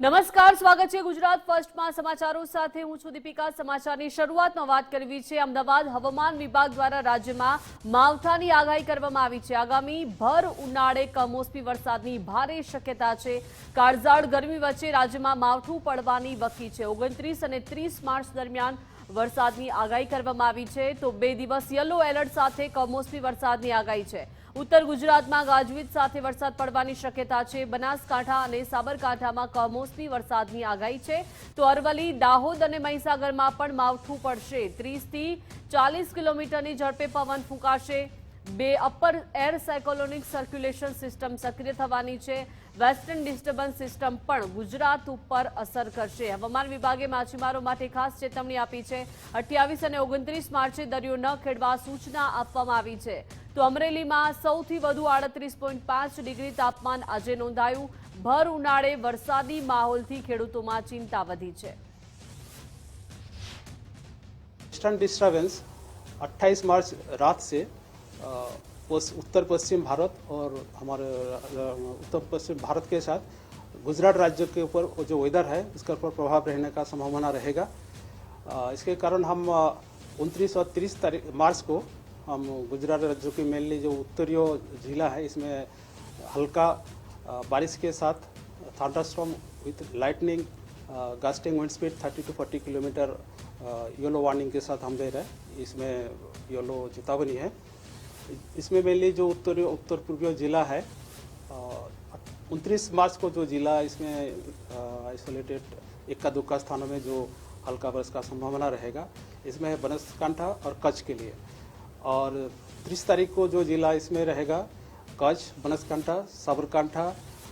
નમસ્કાર, સ્વાગત છે ગુજરાત ફર્સ્ટમાં સમાચારો સાથે હું છું દીપિકા। સમાચારની શરૂઆતમાં વાત કરવી છે અમદાવાદ હવામાન વિભાગ દ્વારા રાજ્યમાં માવઠાની આગાહી કરવામાં આવી છે। આગામી ભર ઉનાળે કમોસમી વરસાદની ભારે શક્યતા છે। કાળઝાળ ગરમી વચ્ચે રાજ્યમાં માવઠું પડવાની વકી છે। 29 અને 30 માર્ચ દરમિયાન વરસાદની આગાહી કરવામાં આવી છે। તો 2 દિવસ યલો એલર્ટ સાથે કમોસમી વરસાદની આગાહી છે। ઉત્તર ગુજરાતમાં ગાજવીજ સાથે વરસાદ પડવાની શક્યતા છે। બનાસકાંઠા અને સાબરકાંઠામાં કમોસમી વરસાદની આગાહી છે। તો અરવલ્લી, દાહોદ અને મહીસાગરમાં પણ માવઠું પડશે। 30 થી 40 કિલોમીટરની ઝડપે પવન ફૂંકાશે। 2 upper air cyclonic circulation system સક્રિય થવાની છે। વેસ્ટર્ન ડિસ્ટર્બન્સ સિસ્ટમ પણ ગુજરાત ઉપર અસર કરશે। હવામાન વિભાગે માછીમારો માટે ખાસ ચેતવણી આપી છે। 28 અને 29 માર્ચે દરિયો ન ખેડવા સૂચના આપવામાં આવી છે। તો અમરેલીમાં સૌથી વધુ 38.5 ડિગ્રી તાપમાન આજે નોંધાયું। ભર ઉનાળે વરસાદી માહોલથી ખેડૂતોમાં ચિંતા વધી છે। वेस्टर्न डिस्टर्बेंस 28 मार्च रात से उत्तर पश्चिम भारत और हमारे उत्तर पश्चिम भारत के साथ गुजरात राज्य के ऊपर जो वेदर है उसके ऊपर प्रभाव रहने का संभावना रहेगा। इसके कारण हम 29 और 30 मार्च को हम गुजरात राज्य की मेनली जो उत्तरीय जिला है इसमें हल्का बारिश के साथ thunderstorm with lightning gusting wind speed 30 to 40 kilometre yellow warning के साथ हम दे रहे हैं। इसमें येलो चेतावनी है। इसमें मेनली जो उत्तर पूर्वीय जिला है 29 मार्च को जो जिला इसमें आइसोलेटेड इक्का दुक्का स्थानों में जो हल्का वर्षा का संभावना रहेगा इसमें है बनासकांठा और कच्छ के लिए। और 30 तारीख को जो जिला इसमें रहेगा कच्छ, बनासकांठा, साबरकांठा,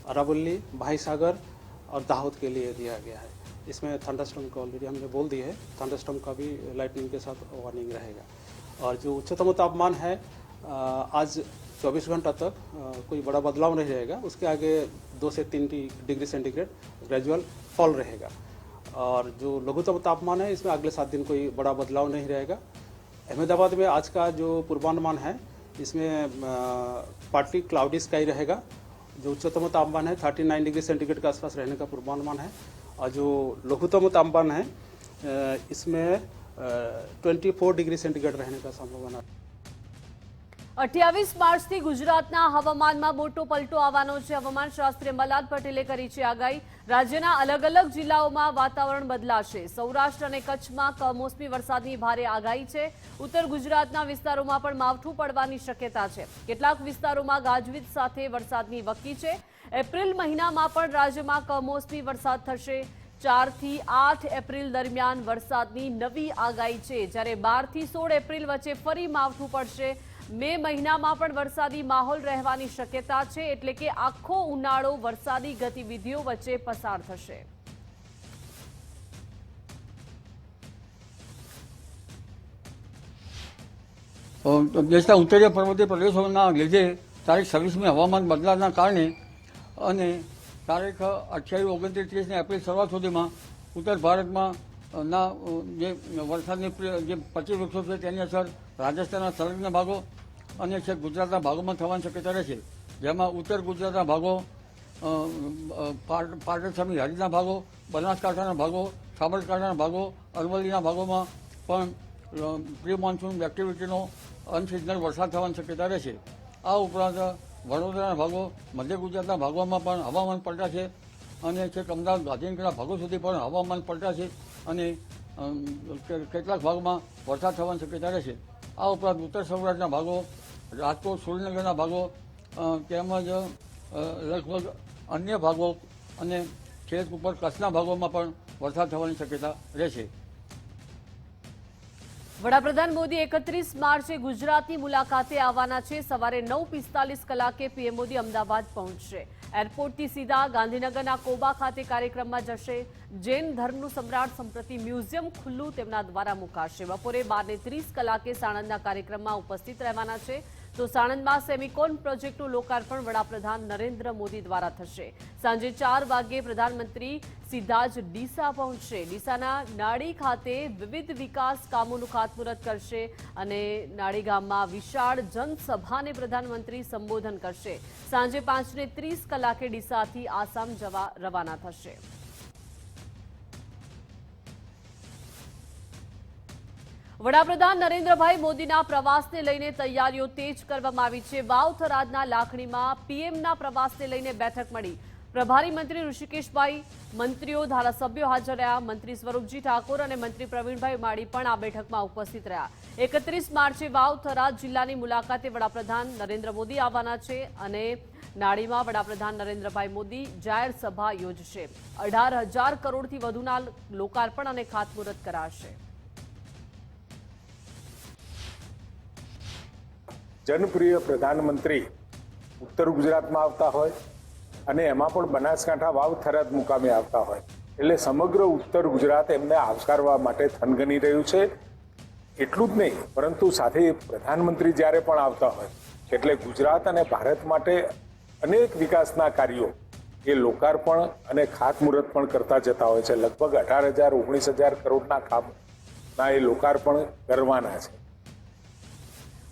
अरावली, भाईसागर और दाहोद के लिए दिया गया है। इसमें थंडरस्टॉर्म का ऑलरेडी हमने बोल दी है। थंडरस्टॉर्म का भी लाइटनिंग के साथ वार्निंग रहेगा। और जो उच्चतम तापमान है आज 24 घंटा तक कोई बड़ा बदलाव नहीं रहेगा। उसके आगे 2 से 3 डिग्री सेंटीग्रेड ग्रेजुअल फॉल रहेगा। और जो लघुतम तापमान है इसमें अगले 7 दिन कोई बड़ा बदलाव नहीं रहेगा। अहमदाबाद में आज का जो पूर्वानुमान है इसमें पार्टली क्लाउडी स्काई रहेगा। जो उच्चतम तापमान है 39 डिग्री सेंटीग्रेड के आसपास रहने का पूर्वानुमान है। और जो लघुतम तापमान है इसमें 24 डिग्री सेंटीग्रेड रहने का संभावना है। 28 માર્ચથી ગુજરાતના હવામાનમાં મોટો પલટો આવવાનો છે। હવામાન શાસ્ત્રી મલાદ પટેલે કરી છે આગાહી। રાજ્યના અલગ અલગ જિલ્લાઓમાં વાતાવરણ બદલાશે। સૌરાષ્ટ્ર અને કચ્છમાં કમોસમી વરસાદની ભારે આગાહી છે। ઉત્તર ગુજરાતના વિસ્તારોમાં પણ માવઠું પડવાની શક્યતા છે। કેટલાક વિસ્તારોમાં ગાજવીજ સાથે વરસાદની વકી છે। એપ્રિલ મહિનામાં પણ રાજ્યમાં કમોસમી વરસાદ થશે। 4 થી 8 એપ્રિલ દરમિયાન વરસાદની નવી આગાહી છે। જ્યારે 12 થી 16 એપ્રિલ વચ્ચે ફરી માવઠું પડશે। મે મહિનામાં પણ વરસાદી માહોલ રહેવાની શક્યતા છે। એટલે કે આખો ઉનાળો વરસાદી ગતિવિધિઓ વચ્ચે પસાર થશે। દેશના ઉત્તરીય પર્વતીય પ્રદેશોના લીધે તારીખ 26મી હવામાન બદલાવના કારણે અને તારીખ 28, 29, 30 એપ્રિલ શરૂઆત સુધીમાં ઉત્તર ભારતમાં ના જે વરસાદની જે પચીવૃક્ષો છે તેની અસર રાજસ્થાનના સંલગ્ન ભાગો અને છે ગુજરાતના ભાગોમાં થવાની શક્યતા રહેશે। જેમાં ઉત્તર ગુજરાતના ભાગો, પાટણ સમી હરિતના ભાગો, બનાસકાંઠાના ભાગો, સાબરકાંઠાના ભાગો, અરવલ્લીના ભાગોમાં પણ પ્રી મોન્સૂન એક્ટિવિટીનો અનસિઝનલ વરસાદ થવાની શક્યતા રહેશે। આ ઉપરાંત વડોદરાના ભાગો, મધ્ય ગુજરાતના ભાગોમાં પણ હવામાન પલટાશે અને છેક અમદાવાદ, ગાંધીનગરના ભાગો સુધી પણ હવામાન પલટાશે અને કેટલાક ભાગમાં વરસાદ થવાની શક્યતા રહેશે। આ ઉપરાંત ઉત્તર સૌરાષ્ટ્રના ભાગો, રાજકોટ, સુરેન્દ્રનગરના ભાગો તેમજ લગભગ અન્ય ભાગો અને છેક ઉપર કચ્છના ભાગોમાં પણ વરસાદ થવાની શક્યતા રહેશે। વડાપ્રધાન મોદી 31 માર્ચે ગુજરાતની મુલાકાતે આવવાના છે। સવારે 9:45 કલાકે પીએમ મોદી અમદાવાદ પહોંચશે। એરપોર્ટથી સીધા ગાંધીનગરના કોબા ખાતે કાર્યક્રમમાં જશે। જૈન ધર્મનું સમ્રાટ સંપ્રતિ મ્યુઝિયમ ખુલ્લું તેમના દ્વારા મુકાશે। બપોરે 12:30 કલાકે સાણંદના કાર્યક્રમમાં ઉપસ્થિત રહેવાના છે। તો સાણંદમાં સેમિકોન પ્રોજેક્ટનું લોકાર્પણ વડાપ્રધાન નરેન્દ્ર મોદી દ્વારા થશે। સાંજે 4 વાગ્યે પ્રધાનમંત્રી સીધા જ ડીસા પહોંચશે। ડીસાના નાડી ખાતે વિવિધ વિકાસ કામોનું ખાતમુહૂર્ત કરશે અને નાડી ગામમાં વિશાળ જનસભાને પ્રધાનમંત્રી સંબોધન કરશે। સાંજે 5:30 કલાકે ડીસાથી આસામ જવા રવાના થશે। વડાપ્રધાન નરેન્દ્રભાઈ મોદીના પ્રવાસને લઈને તૈયારીઓ તેજ કરવામાં આવી છે. વાવ થરાદના લાખણીમાં પીએમના પ્રવાસને લઈને બેઠક મળી. પ્રભારી મંત્રી ઋષિકેશભાઈ, મંત્રીઓ, ધારાસભ્યો હાજર રહ્યા. મંત્રી સ્વરૂપજી ઠાકોર અને મંત્રી પ્રવીણભાઈ માળી પણ આ બેઠકમાં ઉપસ્થિત રહ્યા. 31 માર્ચે વાવ થરાદ જિલ્લાની મુલાકાતે વડાપ્રધાન નરેન્દ્ર મોદી આવવાના છે અને નાડીમાં વડાપ્રધાન નરેન્દ્રભાઈ મોદી જાહેર સભા યોજશે. 18,000 કરોડથી વધુના લોકાર્પણ અને ખાતમુહૂર્ત કરાશે. જનપ્રિય પ્રધાનમંત્રી ઉત્તર ગુજરાતમાં આવતા હોય અને એમાં પણ બનાસકાંઠા વાવ થરાદ મુકામે આવતા હોય એટલે સમગ્ર ઉત્તર ગુજરાત એમને આવકારવા માટે થનગની રહ્યું છે. એટલું જ નહીં, પરંતુ સાથે પ્રધાનમંત્રી જ્યારે પણ આવતા હોય એટલે ગુજરાત અને ભારત માટે અનેક વિકાસના કાર્યો એ લોકાર્પણ અને ખાતમુહૂર્ત પણ કરતા જતા હોય છે. લગભગ 18,000 19,000 કરોડના કામના એ લોકાર્પણ કરવાના છે.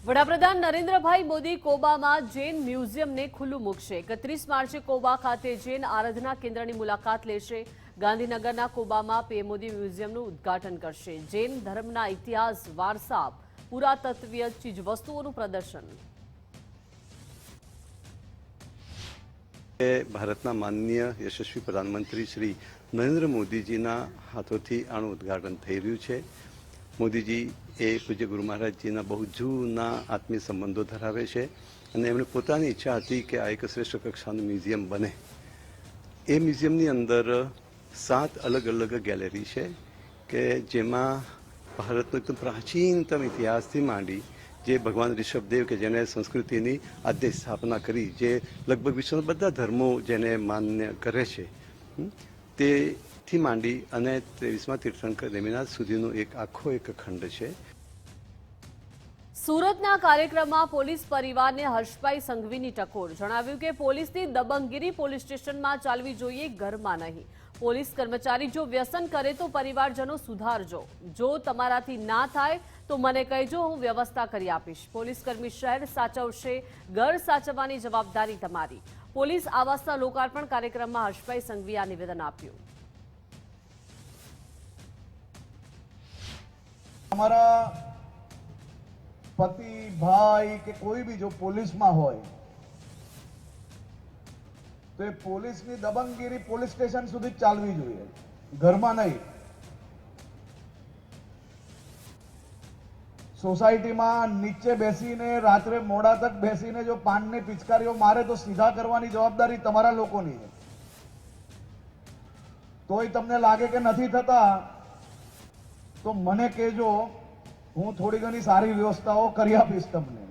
વડાપ્રધાન નરેન્દ્રભાઈ મોદી કોબામાં જૈન મ્યુઝિયમને ખુલ્લું મૂકશે. 31 માર્ચે કોબા ખાતે જૈન આરાધના કેન્દ્રની મુલાકાત લેશે. ગાંધીનગરના કોબામાં પીએમ મોદી મ્યુઝિયમનું ઉદ્ઘાટન કરશે. જૈન ધર્મના ઇતિહાસ, વારસા, પુરાતત્વીય ચીજવસ્તુઓનું પ્રદર્શન. ભારતના માનનીય યશસ્વી પ્રધાનમંત્રી શ્રી નરેન્દ્ર મોદીજીના હાથોથી આનું ઉદ્ઘાટન થઈ રહ્યું છે. મોદીજી એ પૂજ્ય ગુરુ મહારાજજીના બહુ જૂના આત્મીય સંબંધો ધરાવે છે અને એમણે પોતાની ઈચ્છા હતી કે આ એક શ્રેષ્ઠ કક્ષાનું મ્યુઝિયમ બને. એ મ્યુઝિયમની અંદર 7 અલગ અલગ ગેલેરી છે કે જેમાં ભારતનો એકદમ પ્રાચીનતમ ઇતિહાસથી માંડી જે ભગવાન ઋષભદેવ કે જેને સંસ્કૃતિની આદ્ય સ્થાપના કરી, જે લગભગ વિશ્વના બધા ધર્મો જેને માન્ય કરે છે તેથી માંડી અને 23મા તીર્થંકર નેમિનાથ સુધીનો એક આખો એક ખંડ છે. સુરતના કાર્યક્રમમાં પોલીસ પરિવારને હર્ષભાઈ સંઘવીની ટકોર. જણાવ્યું કે પોલીસની દબંગગીરી પોલીસ સ્ટેશનમાં ચાલવી જોઈએ, ઘરમાં નહીં. પોલીસ કર્મચારી જો વ્યસન કરે તો પરિવારજનો સુધારજો. જો તમારાથી ના થાય તો મને કહેજો, હું વ્યવસ્થા કરી આપીશ. પોલીસ કર્મી શહેર સાચવશે, ઘર સાચવવાની જવાબદારી તમારી. પોલીસ આવાસના લોકાર્પણ કાર્યક્રમમાં હર્ષભાઈ સંઘવીએ આ નિવેદન આપ્યું. हमारा पति भाई के कोई भी जो पुलिस में हो तो ये पुलिस की दबंगगिरी पुलिस स्टेशन सुधी चालवी जोईए, घर में नहीं. सोसायटी में नीचे बेसीने रात्रे मोड़ा तक बेसीने जो पान ने पिचकारीओ मारे तो सीधा करवानी जवाबदारी तमारा लोकोनी है. तोय तमने लागे के नहीं थता तो मने कहेजो, हूँ थोड़ी घनी सारी व्यवस्थाओं करी आपीश तमने.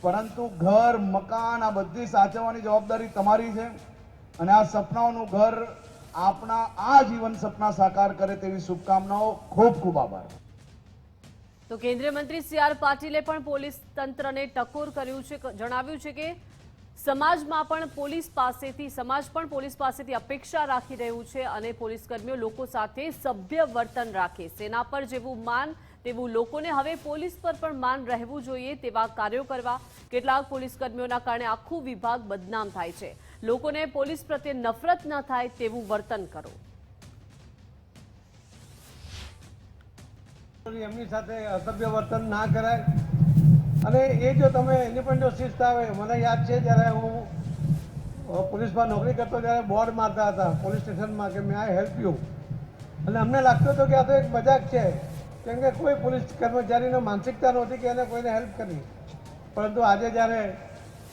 परंतु घर मकान आ बधी साचववानी जवाबदारी तमारी छे अने आ सपनाओनुं घर आपना आ जीवन सपना साकार करे तेवी शुभकामनाओं. खूब खूब आभार. तो केंद्रीय मंत्री CR पाटीले पण पोलीस तंत्रने टकोर कर्युं छे. जणाव्युं छे के समाजमां पण पोलीस पासेथी अपेक्षा राखी रह्युं छे अने पोलीसकर्मीओ लोको साथे सभ्य वर्तन राखे. सेना पर जेवुं मान तेवुं लोकोने हवे पोलीस पर पण मान रहेवुं जोईए तेवा कार्यो करवा. કેટલાક પોલીસકર્મીઓના કારણે આખું વિભાગ બદનામ થાય છે. લોકોને પોલીસ પ્રત્યે નફરત ન થાય તેવું વર્તન કરો. એમની સાથે અસભ્ય વર્તન ના કરાય અને એ જો તમે ઇન્ડિપેન્ડન્ટ શિસ્ત આવે. મને યાદ છે જ્યારે હું પોલીસમાં નોકરી કરતો ત્યારે બોર્ડ મારતા હતા પોલીસ સ્ટેશનમાં કે મે આઈ હેલ્પ યુ અને અમને લાગતું હતું કે આ તો એક મજાક છે, કેમ કે કોઈ પોલીસ કર્મચારીનો માનસિકતા નહોતી કે એને કોઈને હેલ્પ કરવી. પરંતુ આજે જ્યારે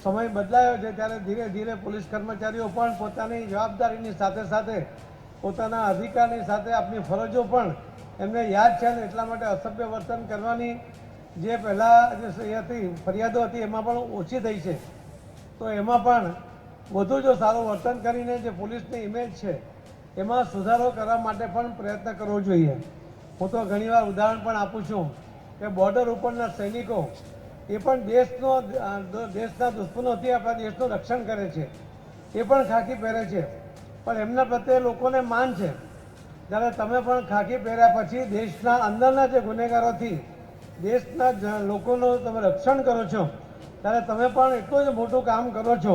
સમય બદલાયો છે ત્યારે ધીરે ધીરે પોલીસ કર્મચારીઓ પણ પોતાની જવાબદારીની સાથે સાથે પોતાના અધિકારની સાથે આપણી ફરજો પણ એમને યાદ છે ને એટલા માટે અસભ્ય વર્તન કરવાની જે પહેલાં જે હતી ફરિયાદો હતી એમાં પણ ઓછી થઈ છે. તો એમાં પણ વધુ જો સારું વર્તન કરીને જે પોલીસની ઇમેજ છે એમાં સુધારો કરવા માટે પણ પ્રયત્ન કરવો જોઈએ. હું તો ઘણીવાર ઉદાહરણ પણ આપું છું કે બોર્ડર ઉપરના સૈનિકો એ પણ દેશના દુશ્મનોથી આપણા દેશનું રક્ષણ કરે છે. એ પણ ખાકી પહેરે છે પણ એમના પ્રત્યે લોકોને માન છે. જ્યારે તમે પણ ખાકી પહેર્યા પછી દેશના અંદરના જે ગુનેગારોથી દેશના લોકોનું તમે રક્ષણ કરો છો ત્યારે તમે પણ એટલું જ મોટું કામ કરો છો.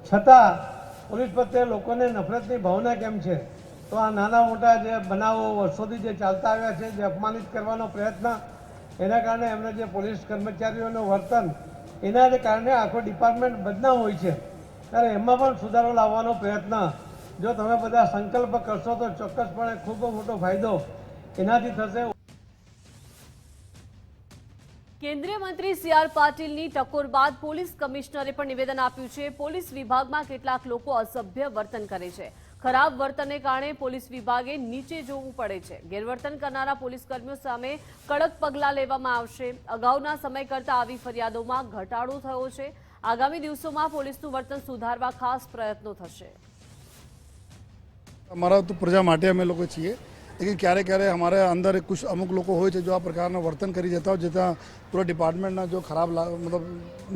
છતાં પોલીસ પ્રત્યે લોકોને નફરતની ભાવના કેમ છે? તો આ નાના મોટા જે બનાવો વર્ષોથી જે ચાલતા આવ્યા છે, જે અપમાનિત કરવાનો પ્રયત્ન એના કારણે એમને જે પોલીસ કર્મચારીઓનું વર્તન એના કારણે આખો ડિપાર્ટમેન્ટ બદનામ હોય છે, ત્યારે એમાં પણ સુધારો લાવવાનો પ્રયત્ન જો તમે બધા સંકલ્પ કરશો તો ચોક્કસપણે ખૂબ મોટો ફાયદો એનાથી થશે. કેન્દ્રીય મંત્રી સી.આર. પાટીલની ટકોર બાદ પોલીસ કમિશનરે પણ નિવેદન આપ્યું છે. પોલીસ વિભાગમાં કેટલાક લોકો અસભ્ય વર્તન કરે છે. ખરાબ વર્તનને કારણે પોલીસ વિભાગે નીચે જોવું પડે છે. ગેરવર્તન કરનારા પોલીસકર્મીઓ સામે કડક પગલાં લેવામાં આવશે. અગાઉના સમય કરતાં આવી ફરિયાદોમાં ઘટાડો થયો છે. આગામી દિવસોમાં પોલીસનું વર્તન સુધારવા ખાસ પ્રયત્નો થશે. અમારા તો પ્રજા માટે અમે લોકો છીએ, लेकिन क्यारे क्यारे हमारे अंदर कुछ अमुक लोग હોય છે जो આ પ્રકારના વર્તન કરી જતા હોય જેતા પૂરા ડિપાર્ટમેન્ટના जो खराब मतलब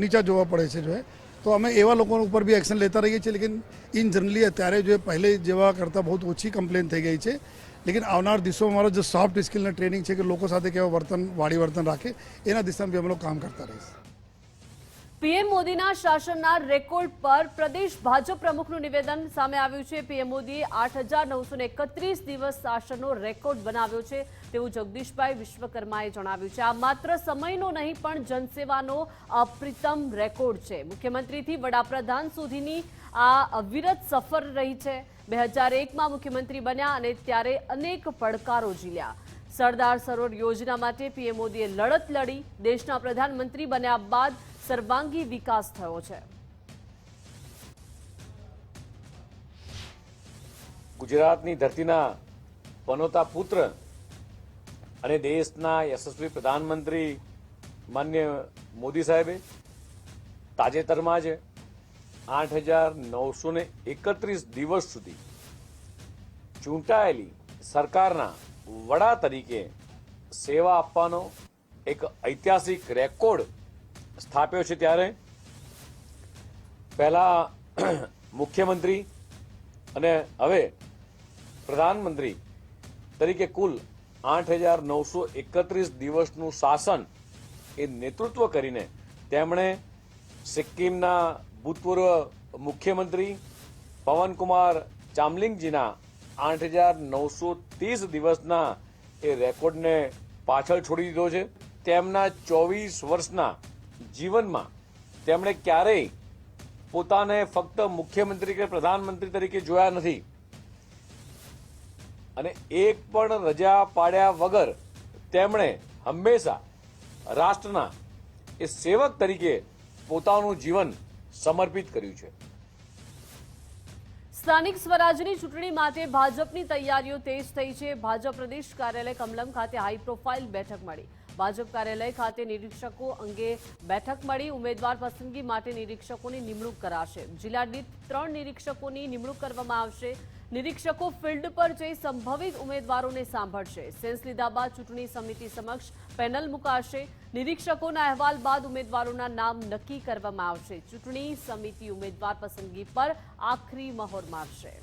નીચા જોવા પડે છે जो है तो અમે એવા લોકો ઉપર भी एक्शन લેતા રહીએ છીએ. लेकिन इन जनरली અત્યારે जो પહેલે જેવા કરતાં बहुत ઓછી કમ્પ્લેન થઈ ગઈ છે. लेकिन આવનાર દિવસોમાં અમારો जो સોફ્ટ સ્કિલના ટ્રેનિંગ છે કે લોકો સાથે કેવા વર્તન વાડી વર્તન રાખે એના દિશામાં બી અમે લોકો કામ કરતા રહીશું. પીએમ મોદીના શાસનના રેકોર્ડ પર પ્રદેશ ભાજપ પ્રમુખનું નિવેદન સામે આવ્યું છે. પીએમ મોદીએ 8,931 દિવસ શાસનનો રેકોર્ડ બનાવ્યો છે તેવું જગદીશભાઈ વિશ્વકર્માએ જણાવ્યું છે. આ માત્ર સમયનો નહીં પણ જનસેવાનો અપ્રિતમ રેકોર્ડ છે. મુખ્યમંત્રીથી વડાપ્રધાન સુધીની આ અવિરત સફર રહી છે. 2001માં મુખ્યમંત્રી બન્યા અને ત્યારે અનેક પડકારો ઝીલ્યા. સરદાર સરોવર યોજના માટે પીએમ મોદીએ લડત લડી. દેશના પ્રધાનમંત્રી બન્યા બાદ સર્વાંગી વિકાસ થયો છે. ગુજરાતની ધરતીના પનોતા પુત્ર અને દેશના યશસ્વી પ્રધાનમંત્રી માન્ય મોદી સાહેબે તાજેતરમાં જ 8,931 દિવસ સુધી ચૂંટાયેલી સરકારના વડા તરીકે સેવા આપવાનો એક ઐતિહાસિક રેકોર્ડ સ્થાપ્યો છે. ત્યારે પહેલા મુખ્યમંત્રી અને હવે પ્રધાનમંત્રી તરીકે કુલ 8,931 દિવસનું શાસન એ નેતૃત્વ કરીને તેમણે સિક્કિમના ભૂતપૂર્વ મુખ્યમંત્રી પવનકુમાર ચામલિંગજીના 8,930 દિવસના એ રેકોર્ડને પાછળ છોડી દીધો છે. તેમના 24 વર્ષના જીવનમાં તેમણે ક્યારેય પોતાને ફક્ત મુખ્યમંત્રી કે પ્રધાનમંત્રી તરીકે જોયા નથી અને એક પણ રજા પાડ્યા વગર તેમણે હંમેશા રાષ્ટ્રના એ સેવક તરીકે પોતાનું જીવન સમર્પિત કર્યું છે. સ્થાનિક સ્વરાજની ચૂંટણી માટે ભાજપની તૈયારીઓ તેજ થઈ છે. ભાજપ પ્રદેશ કાર્યાલય કમલમ ખાતે હાઈ પ્રોફાઇલ બેઠક મળી. ભાજપ કાર્યાલય ખાતે નિરીક્ષકો અંગે બેઠક મળી. ઉમેદવાર પસંદગી માટે નિરીક્ષકોની નિમણૂક કરાશે. જિલ્લા દીઠ 3 નિરીક્ષકોની નિમણૂક કરવામાં આવશે. નિરીક્ષકો ફિલ્ડ પર જઈ સંભવિત ઉમેદવારોને સાંભળશે. સેન્સ લીધા બાદ ચૂંટણી સમિતિ સમક્ષ પેનલ મુકાશે. નિરીક્ષકોના અહેવાલ બાદ ઉમેદવારોના નામ નક્કી કરવામાં આવશે. ચૂંટણી સમિતિ ઉમેદવાર પસંદગી પર આખરી મહોર મારશે.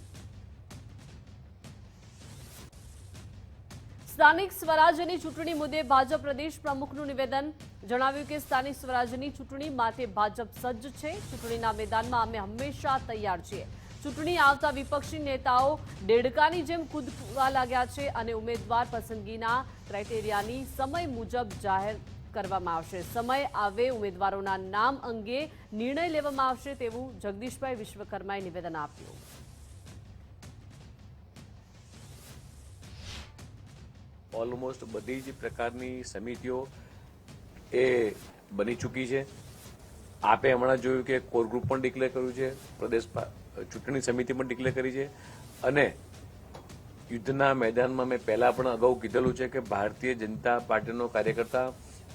સ્થાનિક સ્વરાજ્યની ચૂંટણી મુદ્દે ભાજપ પ્રદેશ પ્રમુખનું નિવેદન. જણાવ્યું કે સ્થાનિક સ્વરાજ્યની ચૂંટણી માટે ભાજપ સજ્જ છે. ચૂંટણીના મેદાનમાં અમે હંમેશા તૈયાર છીએ. ચૂંટણી આવતા વિપક્ષી નેતાઓ દેડકાની જેમ કૂદવા લાગ્યા છે અને ઉમેદવાર પસંદગીના ક્રાઇટેરિયાની સમય મુજબ જાહેર કરવામાં આવશે. સમય આવે ઉમેદવારોના નામ અંગે નિર્ણય લેવામાં આવશે તેવું જગદીશભાઈ વિશ્વકર્માએ નિવેદન આપ્યું. ઓલમોસ્ટ બધી જ પ્રકારની સમિતિઓ એ બની ચૂકી છે. આપે હમણાં જોયું કે કોર ગ્રુપ પણ ડિક્લેર કર્યું છે, પ્રદેશ ચૂંટણી સમિતિ પણ ડિક્લેર કરી છે અને યુદ્ધના મેદાનમાં મેં પહેલા પણ અગાઉ કીધેલું છે કે ભારતીય જનતા પાર્ટીનો કાર્યકર્તા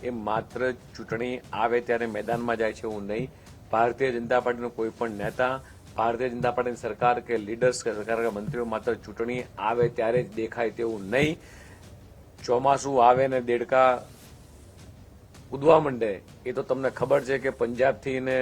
એ માત્ર ચૂંટણી આવે ત્યારે મેદાનમાં જાય છે એવું નહીં. ભારતીય જનતા પાર્ટીનો કોઈ પણ નેતા, ભારતીય જનતા પાર્ટીની સરકાર કે લીડર્સ કે સરકારના મંત્રીઓ માત્ર ચૂંટણી આવે ત્યારે જ દેખાય તેવું નહીં. ચોમાસું આવે ને દેડકા કૂદવા માંડે એ તો તમને ખબર છે કે પંજાબથી ને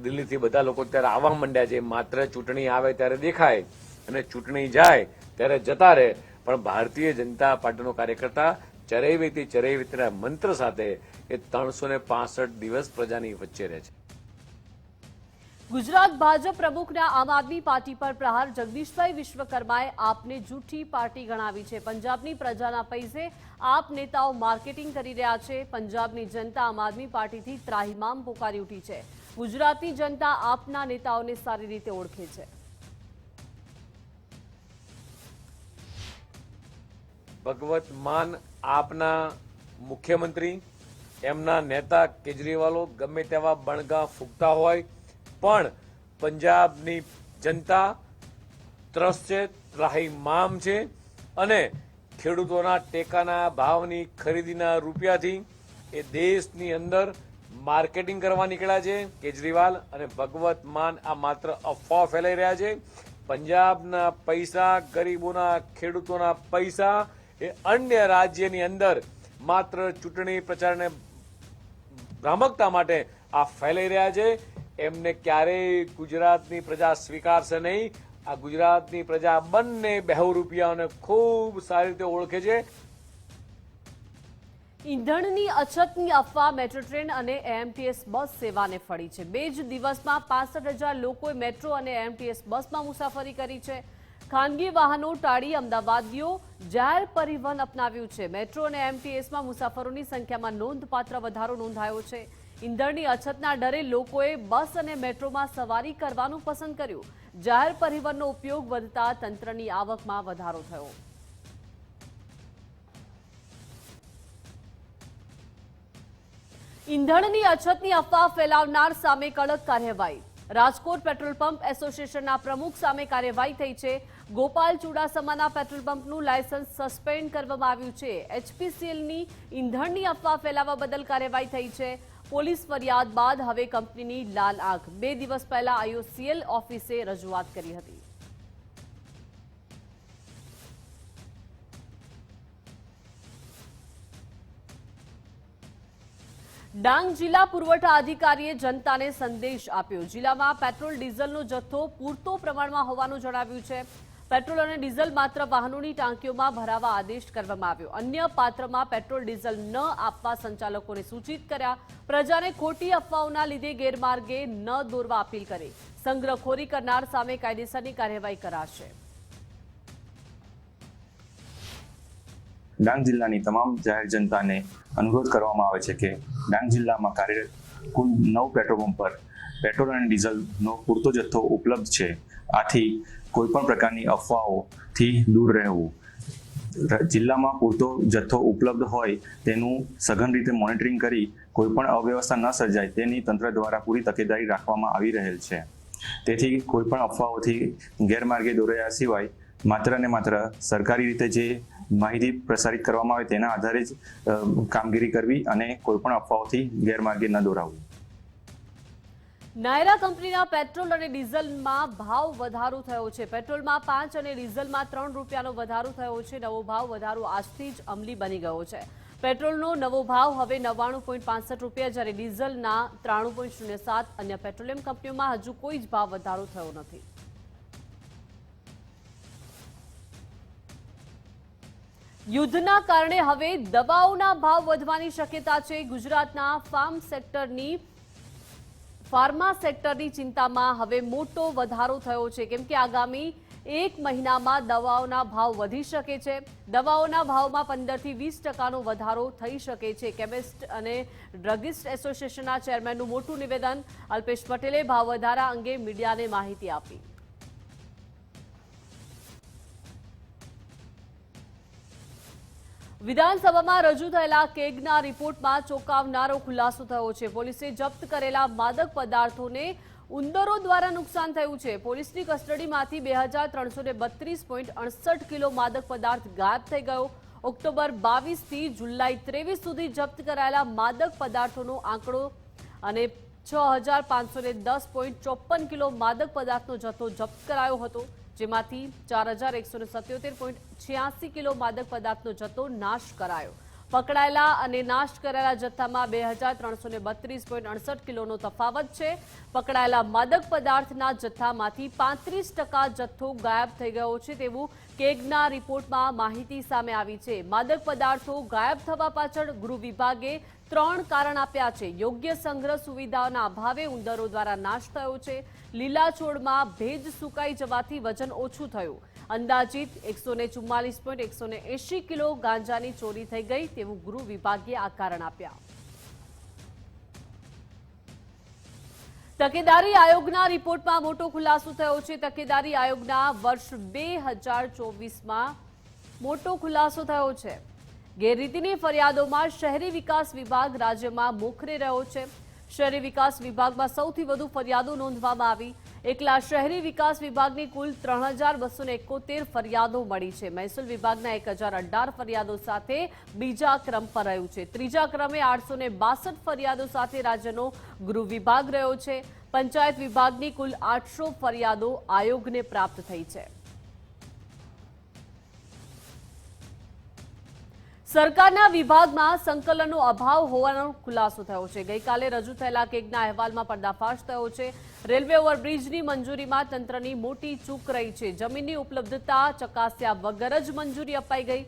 દિલ્હીથી બધા લોકો ત્યારે આવવા માંડ્યા છે. માત્ર ચૂંટણી આવે ત્યારે દેખાય અને ચૂંટણી જાય ત્યારે જતા રહે. પણ ભારતીય જનતા પાર્ટીનો કાર્યકર્તા ચરૈવેતી ચરૈવેતીના મંત્ર સાથે એ 365 દિવસ પ્રજાની વચ્ચે રહે છે. ગુજરાત ભાજપ પ્રમુખના આમ આદમી પાર્ટી પર પ્રહાર. જગદીશભાઈ વિશ્વકર્માએ આપને જૂઠી પાર્ટી ગણાવી છે. પંજાબની પ્રજાના પૈસે આપ નેતાઓ માર્કેટિંગ કરી રહ્યા છે. પંજાબની જનતા આમ આદમી પાર્ટીથી ત્રાહિમામ પોકારી ઉઠી છે. ગુજરાતની જનતા આપના નેતાઓને સારી રીતે ઓળખે છે. ભગવત માન આપના મુખ્યમંત્રી, એમના નેતા કેજરીવાલો ગમે તેવા બણગા ફૂંકતા હોય, પણ પંજાબની જનતા ત્રસ્ત છે, ત્રાહિમામ છે અને ખેડૂતોના ટેકાના ભાવની ખરીદીના રૂપિયાથી એ દેશની અંદર માર્કેટિંગ કરવા નીકળ્યા છે. કેજરીવાલ અને ભગવત માન આ માત્ર અફવા ફેલાઈ રહ્યા છે. પંજાબના પૈસા, ગરીબોના, ખેડૂતોના પૈસા એ અન્ય રાજ્યની અંદર માત્ર ચૂંટણી પ્રચારને ભ્રામકતા માટે આ ફેલાઈ રહ્યા છે. એમને ક્યારેય ગુજરાતની પ્રજા સ્વીકારશે નહીં. આ ગુજરાતની પ્રજા બંને બહુરૂપિયાઓને ખૂબ સારી રીતે ઓળખે છે. ઈંધણની અછતની અફવા મેટ્રો ટ્રેન અને એએમટીએસ બસ સેવાને ફળી છે. 2 જ દિવસમાં 65,000 લોકોએ મેટ્રો અને એએમટીએસ બસમાં મુસાફરી કરી છે. ખાનગી વાહનો ટાળી અમદાવાદીઓ જાહેર પરિવહન અપનાવ્યું છે. મેટ્રો અને એએમટીએસમાં મુસાફરોની સંખ્યામાં નોંધપાત્ર વધારો નોંધાયો છે. ઈંધણની અછતના ડરે લોકોએ બસ અને મેટ્રોમાં સવારી કરવાનું પસંદ કર્યું. જાહેર પરિવહનનો ઉપયોગ વધતા તંત્રની આવકમાં વધારો થયો. ઈંધણની અછતની અફવા ફેલાવનાર સામે કડક કાર્યવાહી. રાજકોટ પેટ્રોલ પંપ એસોસિએશનના પ્રમુખ સામે કાર્યવાહી થઈ છે. ગોપાલ ચુડાસમાના પેટ્રોલ પંપનું લાયસન્સ સસ્પેન્ડ કરવામાં આવ્યું છે. એચપીસીએલની ઈંધણની અફવા ફેલાવવા બદલ કાર્યવાહી થઈ છે. પોલીસ ફરિયાદ બાદ હવે કંપનીની લાલ આંખ. 2 દિવસ પહેલા આઈઓસીએલ ઓફિસે રજૂઆત કરી હતી. ડાંગ જિલ્લા પુરવઠા અધિકારીએ જનતાને સંદેશ આપ્યો. જિલ્લામાં પેટ્રોલ ડીઝલનો જથ્થો પૂરતો પ્રમાણમાં હોવાનું જણાવ્યું છે. પેટ્રોલ અને ડીઝલ માત્ર વાહનોની ટાંકીઓમાં ભરાવા આદેશ કરવામાં આવ્યો. અન્ય પાત્રમાં પેટ્રોલ ડીઝલ ન આપવા સંચાલકોને સૂચિત કર્યા. પ્રજાને ખોટી અફવાઓના લીધે ગેરમાર્ગે ન દોરવા અપીલ કરી. સંગ્રહખોરી કરનાર સામે કાયદેસરની કાર્યવાહી કરાશે. ડાંગ જિલ્લાની તમામ જાહેર જનતાને અનુરોધ કરવામાં આવે છે કે ડાંગ જિલ્લામાં કાર્યરત કુલ 9 પેટ્રોલ પંપ પર પેટ્રોલ અને ડીઝલનો પૂરતો જથ્થો ઉપલબ્ધ છે. આથી કોઈપણ પ્રકારની અફવાઓથી દૂર રહેવું. જિલ્લામાં પૂરતો જથ્થો ઉપલબ્ધ હોય તેનું સઘન રીતે મોનિટરિંગ કરી કોઈપણ અવ્યવસ્થા ન સર્જાય તેની તંત્ર દ્વારા પૂરી તકેદારી રાખવામાં આવી રહેલ છે. તેથી કોઈપણ અફવાઓથી ગેરમાર્ગે દોરાયા સિવાય માત્ર ને માત્ર સરકારી રીતે જે માહિતી પ્રસારિત કરવામાં આવે તેના આધારે જ કામગીરી કરવી અને કોઈપણ અફવાઓથી ગેરમાર્ગે ન દોરાવવું. નાયરા કંપનીના પેટ્રોલ અને ડીઝલમાં ભાવ વધારો થયો છે. પેટ્રોલમાં 5 અને ડીઝલમાં 3 રૂપિયાનો વધારો થયો છે. નવો ભાવ વધારો આજથી જ અમલી બની ગયો છે. પેટ્રોલનો નવો ભાવ હવે 99.65 રૂપિયા, જ્યારે ડીઝલના 93.07. અન્ય પેટ્રોલિયમ કંપનીઓમાં હજુ કોઈ જ ભાવ વધારો થયો નથી. યુદ્ધના કારણે હવે દવાઓના ભાવ વધવાની શક્યતા છે. ગુજરાતના ફાર્મા સેક્ટરની ચિંતામાં હવે મોટો વધારો થયો છે, કેમ કે આગામી 1 મહિનામાં દવાઓના ભાવ વધી શકે છે. દવાઓના ભાવમાં 15 થી 20% વધારો થઈ શકે છે. કેમિસ્ટ અને ડ્રગિસ્ટ એસોસિએશનના ચેરમેનનું મોટું નિવેદન. અલ્પેશ પટેલે ભાવ વધારા અંગે મીડિયાને માહિતી આપી. વિધાનસભામાં રજૂ થયેલા કેગના રિપોર્ટમાં ચોંકાવનારો ખુલાસો થયો છે. પોલીસે જપ્ત કરેલા માદક પદાર્થોને ઉંદરો દ્વારા નુકસાન થયું છે. પોલીસની કસ્ટડીમાંથી 2332.68 કિલો માદક પદાર્થ ગાયબ થઈ ગયો. ઓક્ટોબર 22 થી જુલાઈ 23 સુધી જપ્ત કરાયેલા માદક પદાર્થોનો આંકડો અને 6510.54 કિલો માદક પદાર્થનો જથ્થો જપ્ત કરાયો હતો, જેમાંથી 4177.86 કિલો માદક પદાર્થનો જથ્થો નાશ કરાયો. પકડાયેલા અને નાશ કરાયેલા જથ્થામાં 2332.68 કિલોનો તફાવત છે. પકડાયેલા માદક પદાર્થના જથ્થામાંથી 35% જથ્થો ગાયબ થઈ ગયો છે તેવું કેગના રિપોર્ટમાં માહિતી સામે આવી છે. માદક પદાર્થો ગાયબ થવા પાછળ ગૃહ વિભાગે 3 કારણ આપ્યા છે. યોગ્ય સંગ્રહ સુવિધાઓના અભાવે ઉંદરો દ્વારા નાશ થયો છે. લીલા છોડમાં ભેજ સુકાઈ જવાથી વજન ઓછું થયું. અંદાજિત 144.180 કિલો ગાંજાની ચોરી થઈ ગઈ તેવું ગૃહ વિભાગે આ કારણ આપ્યા. તકેદારી આયોગના રિપોર્ટમાં મોટો ખુલાસો થયો છે. તકેદારી આયોગના વર્ષ 2024માં મોટો ખુલાસો થયો છે. ગેરરીતિની ફરિયાદોમાં શહેરી વિકાસ વિભાગ રાજ્યમાં મોખરે રહ્યો છે. શહેરી વિકાસ વિભાગમાં સૌથી વધુ ફરિયાદો નોંધવામાં આવી. એકલા શહેરી વિકાસ વિભાગની કુલ 3271 ફરિયાદો મળી છે. મહેસૂલ વિભાગના 1018 ફરિયાદો સાથે બીજા ક્રમ પર રહ્યું છે. ત્રીજા ક્રમે 862 ફરિયાદો સાથે રાજ્યનો ગૃહ વિભાગ રહ્યો છે. પંચાયત વિભાગની કુલ 800 ફરિયાદો આયોગને પ્રાપ્ત થઈ છે. સરકારના વિભાગમાં સંકલનનો અભાવ હોવાનો ખુલાસો થયો છે. ગઈકાલે રજૂ થયેલા કેગના અહેવાલમાં પર્દાફાશ થયો છે. રેલવે ઓવરબ્રિજની મંજૂરીમાં તંત્રની મોટી ચૂક રહી છે. જમીનની ઉપલબ્ધતા ચકાસ્યા વગર જ મંજૂરી અપાઈ ગઈ.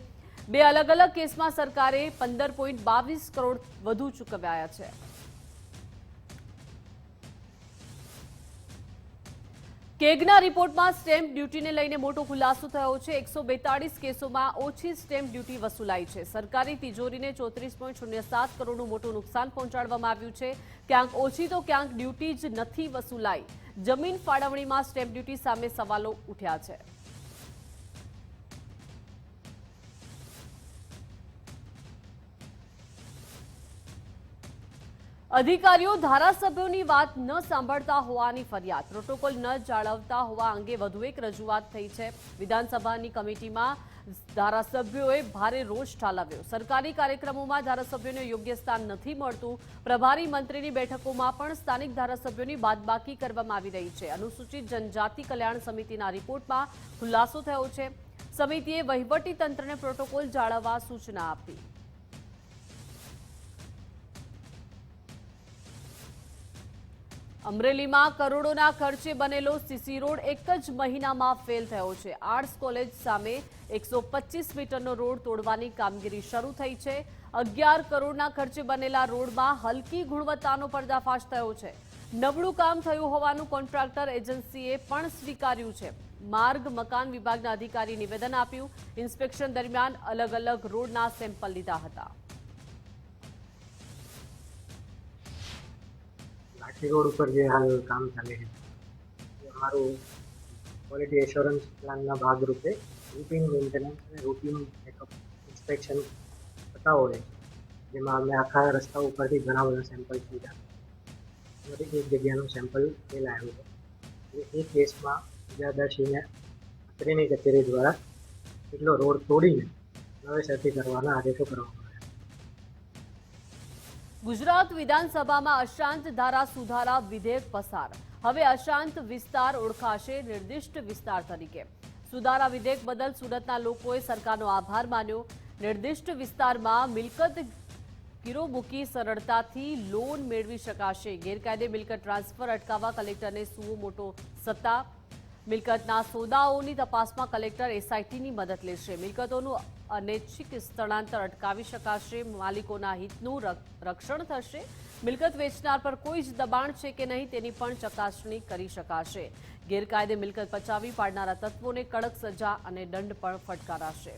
2 અલગ અલગ કેસમાં સરકારે 15.22 કરોડ વધુ ચૂકવ્યા છે. કેગના રિપોર્ટમાં સ્ટેમ્પ ડ્યુટીને લઈને મોટો ખુલાસો થયો છે. 142 કેસોમાં ઓછી સ્ટેમ્પ ડ્યુટી વસૂલાઈ છે. સરકારી તિજોરીને 34.07 કરોડનું મોટું નુકસાન પહોંચાડવામાં આવ્યું છે. ક્યાંક ઓછી તો ક્યાંક ડ્યુટી જ નથી વસૂલાઈ. જમીન ફાળવણીમાં સ્ટેમ્પ ડ્યુટી સામે સવાલો ઉઠ્યા છે. અધિકારીઓ ધારાસભ્યોની વાત ન સાંભળતા હોવાની ફરિયાદ. પ્રોટોકોલ ન જાળવતા હોવા અંગે વધુ એક રજૂઆત થઈ છે. વિધાનસભાની કમિટીમાં ધારાસભ્યોએ ભારે રોષ ઠાલવ્યો. સરકારી કાર્યક્રમોમાં ધારાસભ્યોને યોગ્ય સ્થાન નથી મળતું. પ્રભારી મંત્રીની બેઠકોમાં પણ સ્થાનિક ધારાસભ્યોની બાદબાકી કરવામાં આવી રહી છે. અનુસૂચિત જનજાતિ કલ્યાણ સમિતિના રિપોર્ટમાં ખુલાસો થયો છે. સમિતિએ વહીવટી તંત્રને પ્રોટોકોલ જાળવવા સૂચના આપી. અમરેલીમાં કરોડોના ખર્ચે બનેલો સીસી રોડ એક જ મહિનામાં ફેલ થયો છે. આર્ટ્સ કોલેજ સામે 125 મીટરનો રોડ તોડવાની કામગીરી શરૂ થઈ છે. 11 કરોડના ખર્ચે બનેલા રોડમાં હલકી ગુણવત્તાનો પર્દાફાશ થયો છે. નબળું કામ થયું હોવાનું કોન્ટ્રાક્ટર એજન્સીએ પણ સ્વીકાર્યું છે. માર્ગ મકાન વિભાગના અધિકારી નિવેદન આપ્યું. ઇન્સ્પેક્શન દરમિયાન અલગ અલગ રોડના સેમ્પલ લીધા હતા. રોડ ઉપર જે હાલ કામ ચાલે છે અમારું ક્વોલિટી એશ્યોરન્સ પ્લાનના ભાગરૂપે રૂટીન મેન્ટેનન્સ અને રૂટીન ચેકઅપ ઇન્સ્પેક્શન થતા હોય જેમાં અમે આખા રસ્તા ઉપરથી ઘણા બધા સેમ્પલ લીધા. એક જગ્યાનું સેમ્પલ ફેલ આવ્યું છે. એ કેસમાં ઇજાદારશ્રીને અત્રેની કચેરી દ્વારા એટલો રોડ તોડીને નવેસરથી કરવાના આદેશો કરવામાં. ગુજરાત વિધાનસભામાં અશાંત ધારા સુધારા વિધેયક પસાર. હવે અશાંત વિસ્તાર ઓળખાશે નિર્દિષ્ટ વિસ્તાર તરીકે. સુધારા વિધેયક બદલ સુરતના લોકોએ સરકારનો આભાર માન્યો. નિર્દિષ્ટ વિસ્તારમાં મિલકત ગીરો મૂકી સરળતાથી લોન મેળવી શકાશે. ગેરકાયદે મિલકત ટ્રાન્સફર અટકાવવા કલેક્ટરને સુઓ મોટો સત્તા. મિલકતના સોદાઓની તપાસમાં કલેક્ટર એસઆઈટીની મદદ લેશે. મિલકતોનું અનૈચ્છિક સ્થળાંતર અટકાવી શકાશે. માલિકોના હિતનું રક્ષણ થશે. મિલકત વેચનાર પર કોઈ જ દબાણ છે કે નહીં તેની પણ ચકાસણી કરી શકાશે. ગેરકાયદે મિલકત પચાવી પાડનારા તત્વોને કડક સજા અને દંડ પણ ફટકારાશે.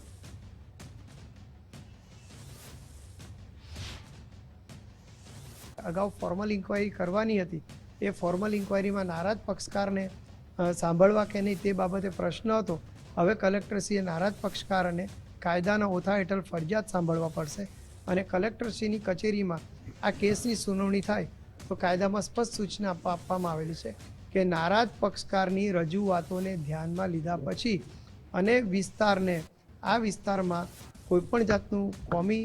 અગાઉ ફોર્મલ ઇન્ક્વાયરી કરવાની હતી. એ ફોર્મલ ઇન્ક્વાયરીમાં નારાજ પક્ષકારને સાંભળવા કે નહીં તે બાબતે પ્રશ્ન હતો. હવે કલેક્ટરશ્રીએ નારાજ પક્ષકાર અને કાયદાના ઓથા હેઠળ ફરજિયાત સાંભળવા પડશે અને કલેક્ટરશ્રીની કચેરીમાં આ કેસની સુનાવણી થાય તો કાયદામાં સ્પષ્ટ સૂચના આપવામાં આવેલી છે કે નારાજ પક્ષકારની રજૂઆતોને ધ્યાનમાં લીધા પછી અને આ વિસ્તારમાં કોઈપણ જાતનું કોમી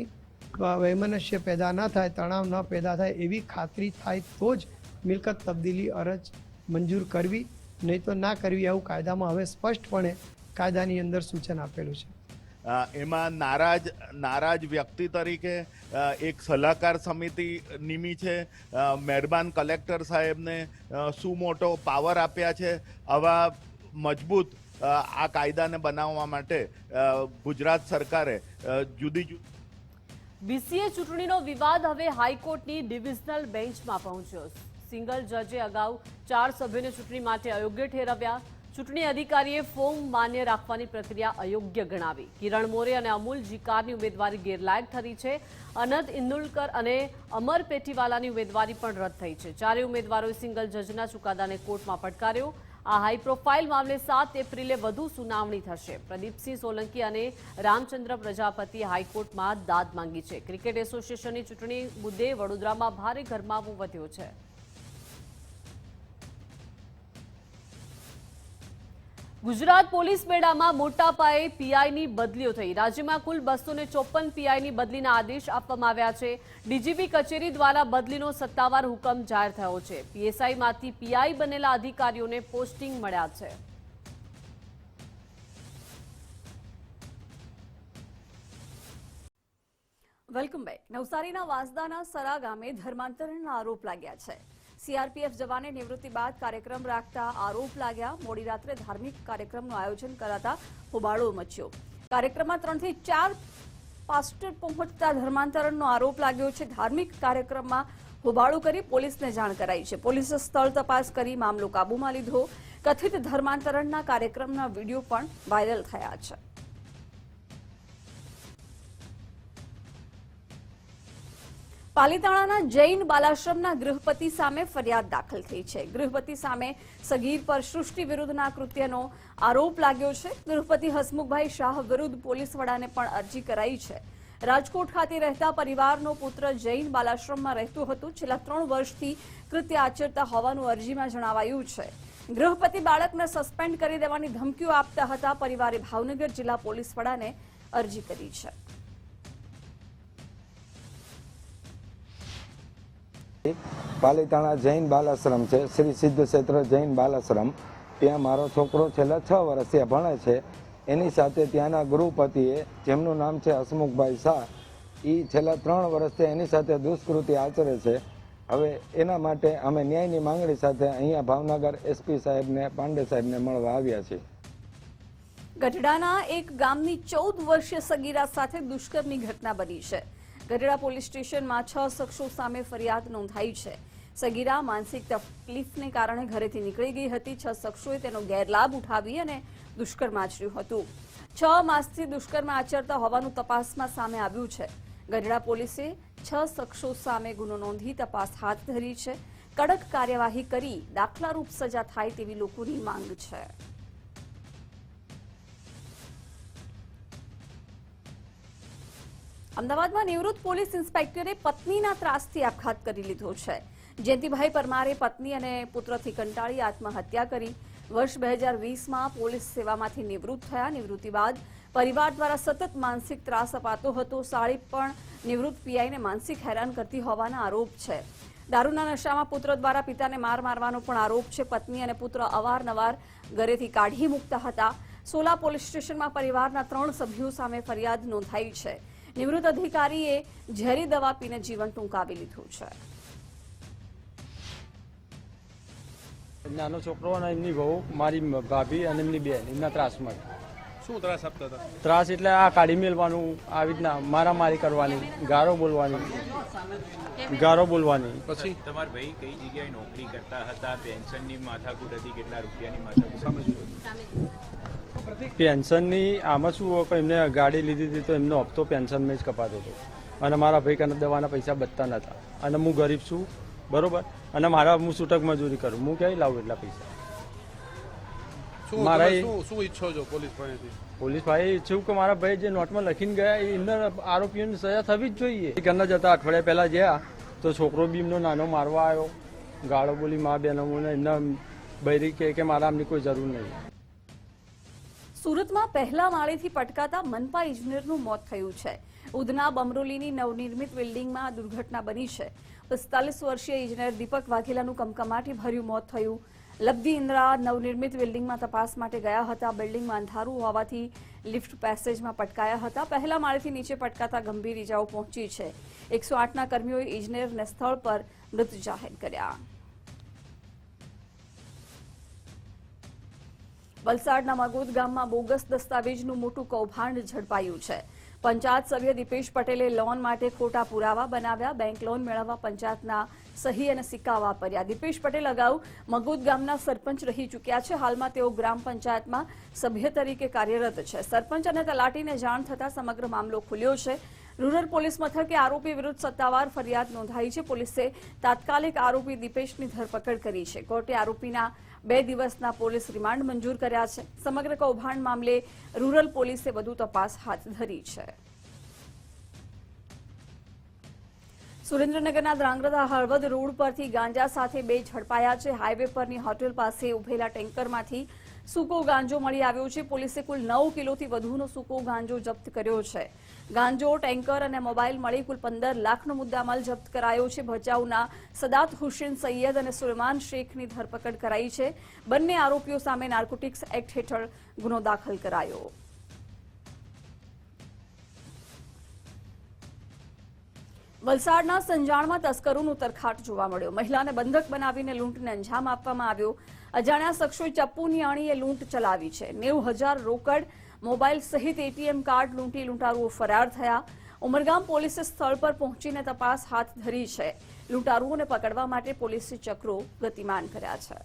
વૈમનસ્ય પેદા ન થાય, તણાવ ન પેદા થાય એવી ખાતરી થાય તો જ મિલકત તબદીલી અરજ મંજૂર કરવી, નહીં તો ના કરવી એવું કાયદામાં હવે સ્પષ્ટપણે કાયદાની અંદર સૂચન આપેલું છે. એમાં નારાજ વ્યક્તિ તરીકે એક સલાહકાર સમિતિ નિમી છે. મહેરબાન કલેક્ટર સાહેબને શું મોટો પાવર આપ્યા છે. આવા મજબૂત આ કાયદાને બનાવવા માટે ગુજરાત સરકારે જુદી જુદી બીસીએ ચૂંટણીનો વિવાદ હવે હાઈકોર્ટની ડિવિઝનલ બેન્ચમાં પહોંચ્યો. સિંગલ જજે અગાઉ 4 સભ્યોને ચૂંટણી માટે અયોગ્ય ઠેરવ્યા. ચૂંટણી અધિકારીએ ફોર્મ માન્ય રાખવાની પ્રક્રિયા અયોગ્ય ગણાવી. કિરણ મોરે અને અમૂલ જીકારની ઉમેદવારી ગેરલાયક ઠરી છે. અનંત ઇન્દુલકર અને અમર પેટીવાલાની ઉમેદવારી પણ રદ થઈ છે. 4 ઉમેદવારોએ સિંગલ જજના ચુકાદાને કોર્ટમાં પડકાર્યો. આ હાઈ પ્રોફાઇલ મામલે 7 એપ્રિલે વધુ સુનાવણી થશે. પ્રદીપસિંહ સોલંકી અને રામચંદ્ર પ્રજાપતિએ હાઈકોર્ટમાં દાદ માંગી છે. ક્રિકેટ એસોસિએશનની ચૂંટણી મુદ્દે વડોદરામાં ભારે ગરમાવો વધ્યો છે. ગુજરાત પોલીસ બેડામાં મોટા પાયે પીઆઈની બદલીઓ થઈ. રાજ્યમાં કુલ 254 પીઆઈની બદલીના આદેશ આપવામાં આવ્યા છે. ડીજીપી કચેરી દ્વારા બદલીનો સત્તાવાર હુકમ જાહેર થયો છે. પીએસઆઈમાંથી પીઆઈ બનેલા અધિકારીઓને પોસ્ટિંગ મળ્યા છે. Welcome back. નવસારીના વાંસદાના સરા ગામે ધર્માંતરણના આરોપ લાગ્યા છે. સીઆરપીએફ જવાને નિવૃત્તિ બાદ કાર્યક્રમ રાખતા આરોપ લાગ્યા. મોડી રાત્રે ધાર્મિક કાર્યક્રમનું આયોજન કરાતા હોબાળો મચ્યો. કાર્યક્રમમાં 3 થી 4 પાસ્ટર પહોંચતા ધર્માંતરણનો આરોપ લાગ્યો છે. ધાર્મિક કાર્યક્રમમાં હોબાળો કરી પોલીસને જાણ કરાઈ છે. પોલીસે સ્થળ તપાસ કરી મામલો કાબૂમાં લીધો. કથિત ધર્માંતરણના કાર્યક્રમના વિડીયો પણ વાયરલ થયા છે. પાલીતાણાના જૈન બાલાશ્રમના ગૃહપતિ સામે ફરિયાદ દાખલ થઈ છે. ગૃહપતિ સામે સગીર પર સૃષ્ટિ વિરુદ્ધના કૃત્યનો આરોપ લાગ્યો છે. ગૃહપતિ હસમુખભાઈ શાહ વિરુદ્ધ પોલીસ વડાને પણ અરજી કરાઈ છે. રાજકોટ ખાતે રહેતા પરિવારનો પુત્ર જૈન બાલાશ્રમમાં રહેતો હતો. છેલ્લા 3 વર્ષથી કૃત્ય આચરતા હોવાનું અરજીમાં જણાવાયું છે. ગૃહપતિ બાળકને સસ્પેન્ડ કરી દેવાની ધમકીઓ આપતા હતા. પરિવારે ભાવનગર જિલ્લા પોલીસ વડાને અરજી કરી છે. પાલીતાણા જૈન બાલાશ્રમ છે, શ્રી સિદ્ધ ક્ષેત્ર જૈન બાલાશ્રમ. ત્યાં મારો છોકરો છેલ્લા 6 વર્ષ ત્યાં ભણે છે. એની સાથે ત્યાંના ગૃહપતિએ, જેમનું નામ છે હસમુખભાઈ શાહ, એ છેલ્લા 3 વર્ષથી એની સાથે દુષ્કૃત્ય આચરે છે. હવે એના માટે અમે ન્યાયની માંગણી સાથે અહીંયા ભાવનગર એસપી સાહેબને, પાંડે સાહેબને મળવા આવ્યા છીએ. ગઢડાના એક ગામની 14 વર્ષીય સગીરા સાથે દુષ્કર્મની ઘટના બની છે. ગઢડા પોલીસ સ્ટેશનમાં 6 શખ્સો સામે ફરિયાદ નોંધાઈ છે. સગીરા માનસિક તકલીફને કારણે ઘરેથી નીકળી ગઈ હતી. 6 શખ્સોએ તેનો ગેરલાભ ઉઠાવી અને દુષ્કર્મ આચર્યું હતું. 6 માસથી દુષ્કર્મ આચરતા હોવાનું તપાસમાં સામે આવ્યું છે. ગઢડા પોલીસે 6 શખ્સો સામે ગુનો નોંધી તપાસ હાથ ધરી છે. કડક કાર્યવાહી કરી દાખલારૂપ સજા થાય તેવી લોકોની માંગ છે. અમદાવાદમાં નિવૃત્ત પોલીસ ઇન્સ્પેક્ટરે પત્નીના ત્રાસથી આપઘાત કરી લીધો છે. જયંતિભાઈ પરમારે પત્ની અને પુત્રથી કંટાળી આત્મહત્યા કરી. વર્ષ 2020માં પોલીસ સેવામાંથી નિવૃત્ત થયા. નિવૃત્તિ બાદ પરિવાર દ્વારા સતત માનસિક ત્રાસ અપાતો હતો. સાળી પણ નિવૃત્ત પીઆઈને માનસિક હેરાન કરતી હોવાના આરોપ છે. દારૂના નશામાં પુત્ર દ્વારા પિતાને મારવાનો પણ આરોપ છે. પત્ની અને પુત્ર અવારનવાર ઘરેથી કાઢી મૂકતા હતા. સોલા પોલીસ સ્ટેશનમાં પરિવારના 3 સભ્યો સામે ફરિયાદ નોંધાઈ છે. નિવૃત્ત અધિકારીએ ઝેરી દવા પીને જીવન ટૂંકાવી લીધું છે. નાનો છોકરો અને એમની વહુ, મારી ભાભી અને એમની બેન, એમના ત્રાસમાં. શું ત્રાસ આપતા હતા? ત્રાસ એટલે આ કાઢી મેળવાનું, આવી રીતના મારામારી કરવાની, ગારો બોલવાની. પછી તમારા ભાઈ કઈ જગ્યાએ નોકરી કરતા હતા? પેન્શનની માથાકૂટ હતી, કેટલા રૂપિયાની માથાકૂટ? પેન્શનની આમાં શું હોય, એમને ગાડી લીધી હતી તો એમનો હપ્તો પેન્શનમાં જ કપાતો હતો. અને મારા ભાઈ કને દવાના પૈસા બચતા નતા. અને હું ગરીબ છું, બરોબર, અને હું છૂટક મજૂરી કરું. હું ક્યાંય લાવું એટલા પૈસા? મારા શું ઈચ્છો છો પોલીસ પાસેથી? પોલીસ ભાઈ ઈચ્છું કે મારા ભાઈ જે નોટમાં લખીને ગયા એમના આરોપીઓની સજા થવી જ જોઈએ. ઘરના જતા અઠવાડિયા પહેલા ગયા તો છોકરો બી એમનો નાનો મારવા આવ્યો, ગાળો બોલી મા બહેનોને. એમના બૈરી કે મારા આમની કોઈ જરૂર નહીં. સુરતમાં પહેલા માળેથી પટકાતા મનપા ઇજનેરનું મોત થયું છે. ઉધના બમરોલીની નવનિર્મિત બિલ્ડિંગમાં દુર્ઘટના બની છે. 45 વર્ષીય ઇજનેર દીપક વાઘેલાનું કમકમાટી ભર્યું મોત થયું. લબ્ધી ઇન્દ્રા નવનિર્મિત બિલ્ડિંગમાં તપાસ માટે ગયા હતા. બિલ્ડિંગમાં અંધારું હોવાથી લિફ્ટ પેસેજમાં પટકાયા હતા. પહેલા માળેથી નીચે પટકાતા ગંભીર ઇજાઓ પહોંચી છે. 108ના કર્મીઓએ ઇજનેરને સ્થળ પર મૃત જાહેર કર્યા. વલસાડના મગોદ ગામમાં બોગસ દસ્તાવેજનું મોટું કૌભાંડ ઝડપાયું છે. પંચાયત સભ્ય દીપેશ પટેલે લોન માટે ખોટા પુરાવા બનાવ્યા. બેંક લોન મેળવવા પંચાયતના સહી અને સિક્કા વાપર્યા. દીપેશ પટેલ અગાઉ મગોદ ગામના સરપંચ રહી ચૂક્યા છે. હાલમાં તેઓ ગ્રામ પંચાયતમાં સભ્ય તરીકે કાર્યરત છે. સરપંચ અને તલાટીને જાણ થતાં સમગ્ર મામલો ખુલ્યો છે. રૂરલ પોલીસ મથકે આરોપી વિરુદ્ધ સત્તાવાર ફરિયાદ નોંધાઈ છે. પોલીસે તાત્કાલિક આરોપી દીપેશની ધરપકડ કરી છે. કોર્ટે આરોપીના 2 દિવસના પોલીસ રિમાન્ડ મંજૂર કર્યા છે. સમગ્ર કૌભાંડ મામલે રૂરલ પોલીસે વધુ તપાસ હાથ ધરી છે. સુરેન્દ્રનગરના ધ્રાંગધ્રા હળવદ રોડ પરથી ગાંજા સાથે 2 ઝડપાયા છે. હાઈવે પરની હોટેલ પાસે ઉભેલા ટેન્કરમાંથી સૂકો ગાંજો મળી આવ્યો છે. પોલીસે કુલ 9 કિલોથી વધુનો સૂકો ગાંજો જપ્ત કર્યો છે. ગાંજો, ટેન્કર અને મોબાઈલ મળી કુલ 15 લાખનો મુદ્દામાલ જપ્ત કરાયો છે. ભચાઉના સદાત હુસેન સૈયદ અને સુલેમાન શેખની ધરપકડ કરાઈ છે. બંને આરોપીઓ સામે નાર્કોટિક્સ એક્ટ હેઠળ ગુનો દાખલ કરાયો. વલસાડના સંજાણમાં તસ્કરોનો તરખાટ જોવા મળ્યો. મહિલાને બંધક બનાવીને લૂંટને અંજામ આપવામાં આવ્યો. અજાણ્યા શખ્સોએ ચપ્પુની અણીએ લૂંટ ચલાવી છે. 90,000 રોકડ, મોબાઈલ સહિત એટીએમ કાર્ડ લૂંટી લૂંટારુઓ ફરાર થયા. ઉમરગામ પોલીસે સ્થળ પર પહોંચીને તપાસ હાથ ધરી છે. લૂંટારુઓને પકડવા માટે પોલીસે ચક્રો ગતિમાન કર્યા છે.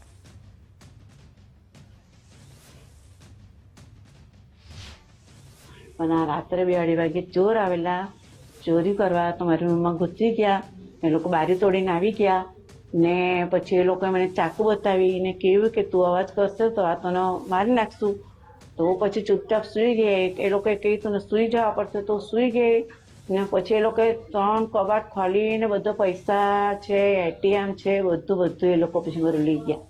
પણ આ રાત્રે 2-2:30 વાગે ચોર આવેલા. ચોરી કરવા તો મારી રૂમમાં ઘૂસી ગયા. એ લોકો બારી તોડીને આવી ગયા ને પછી એ લોકોએ મને ચાકુ બતાવી ને કહ્યું કે તું અવાજ કરશે તો આ તને મારી નાખશું. તો પછી ચૂપચાપ સૂઈ ગઈ. એ લોકોએ કહ્યું તને સૂઈ જવા પડશે તો સૂઈ ગઈ ને પછી એ લોકોએ 3 કબાટ ખોલીને બધો પૈસા છે, એટીએમ છે, બધું એ લોકો પછી મારું લઈ ગયા.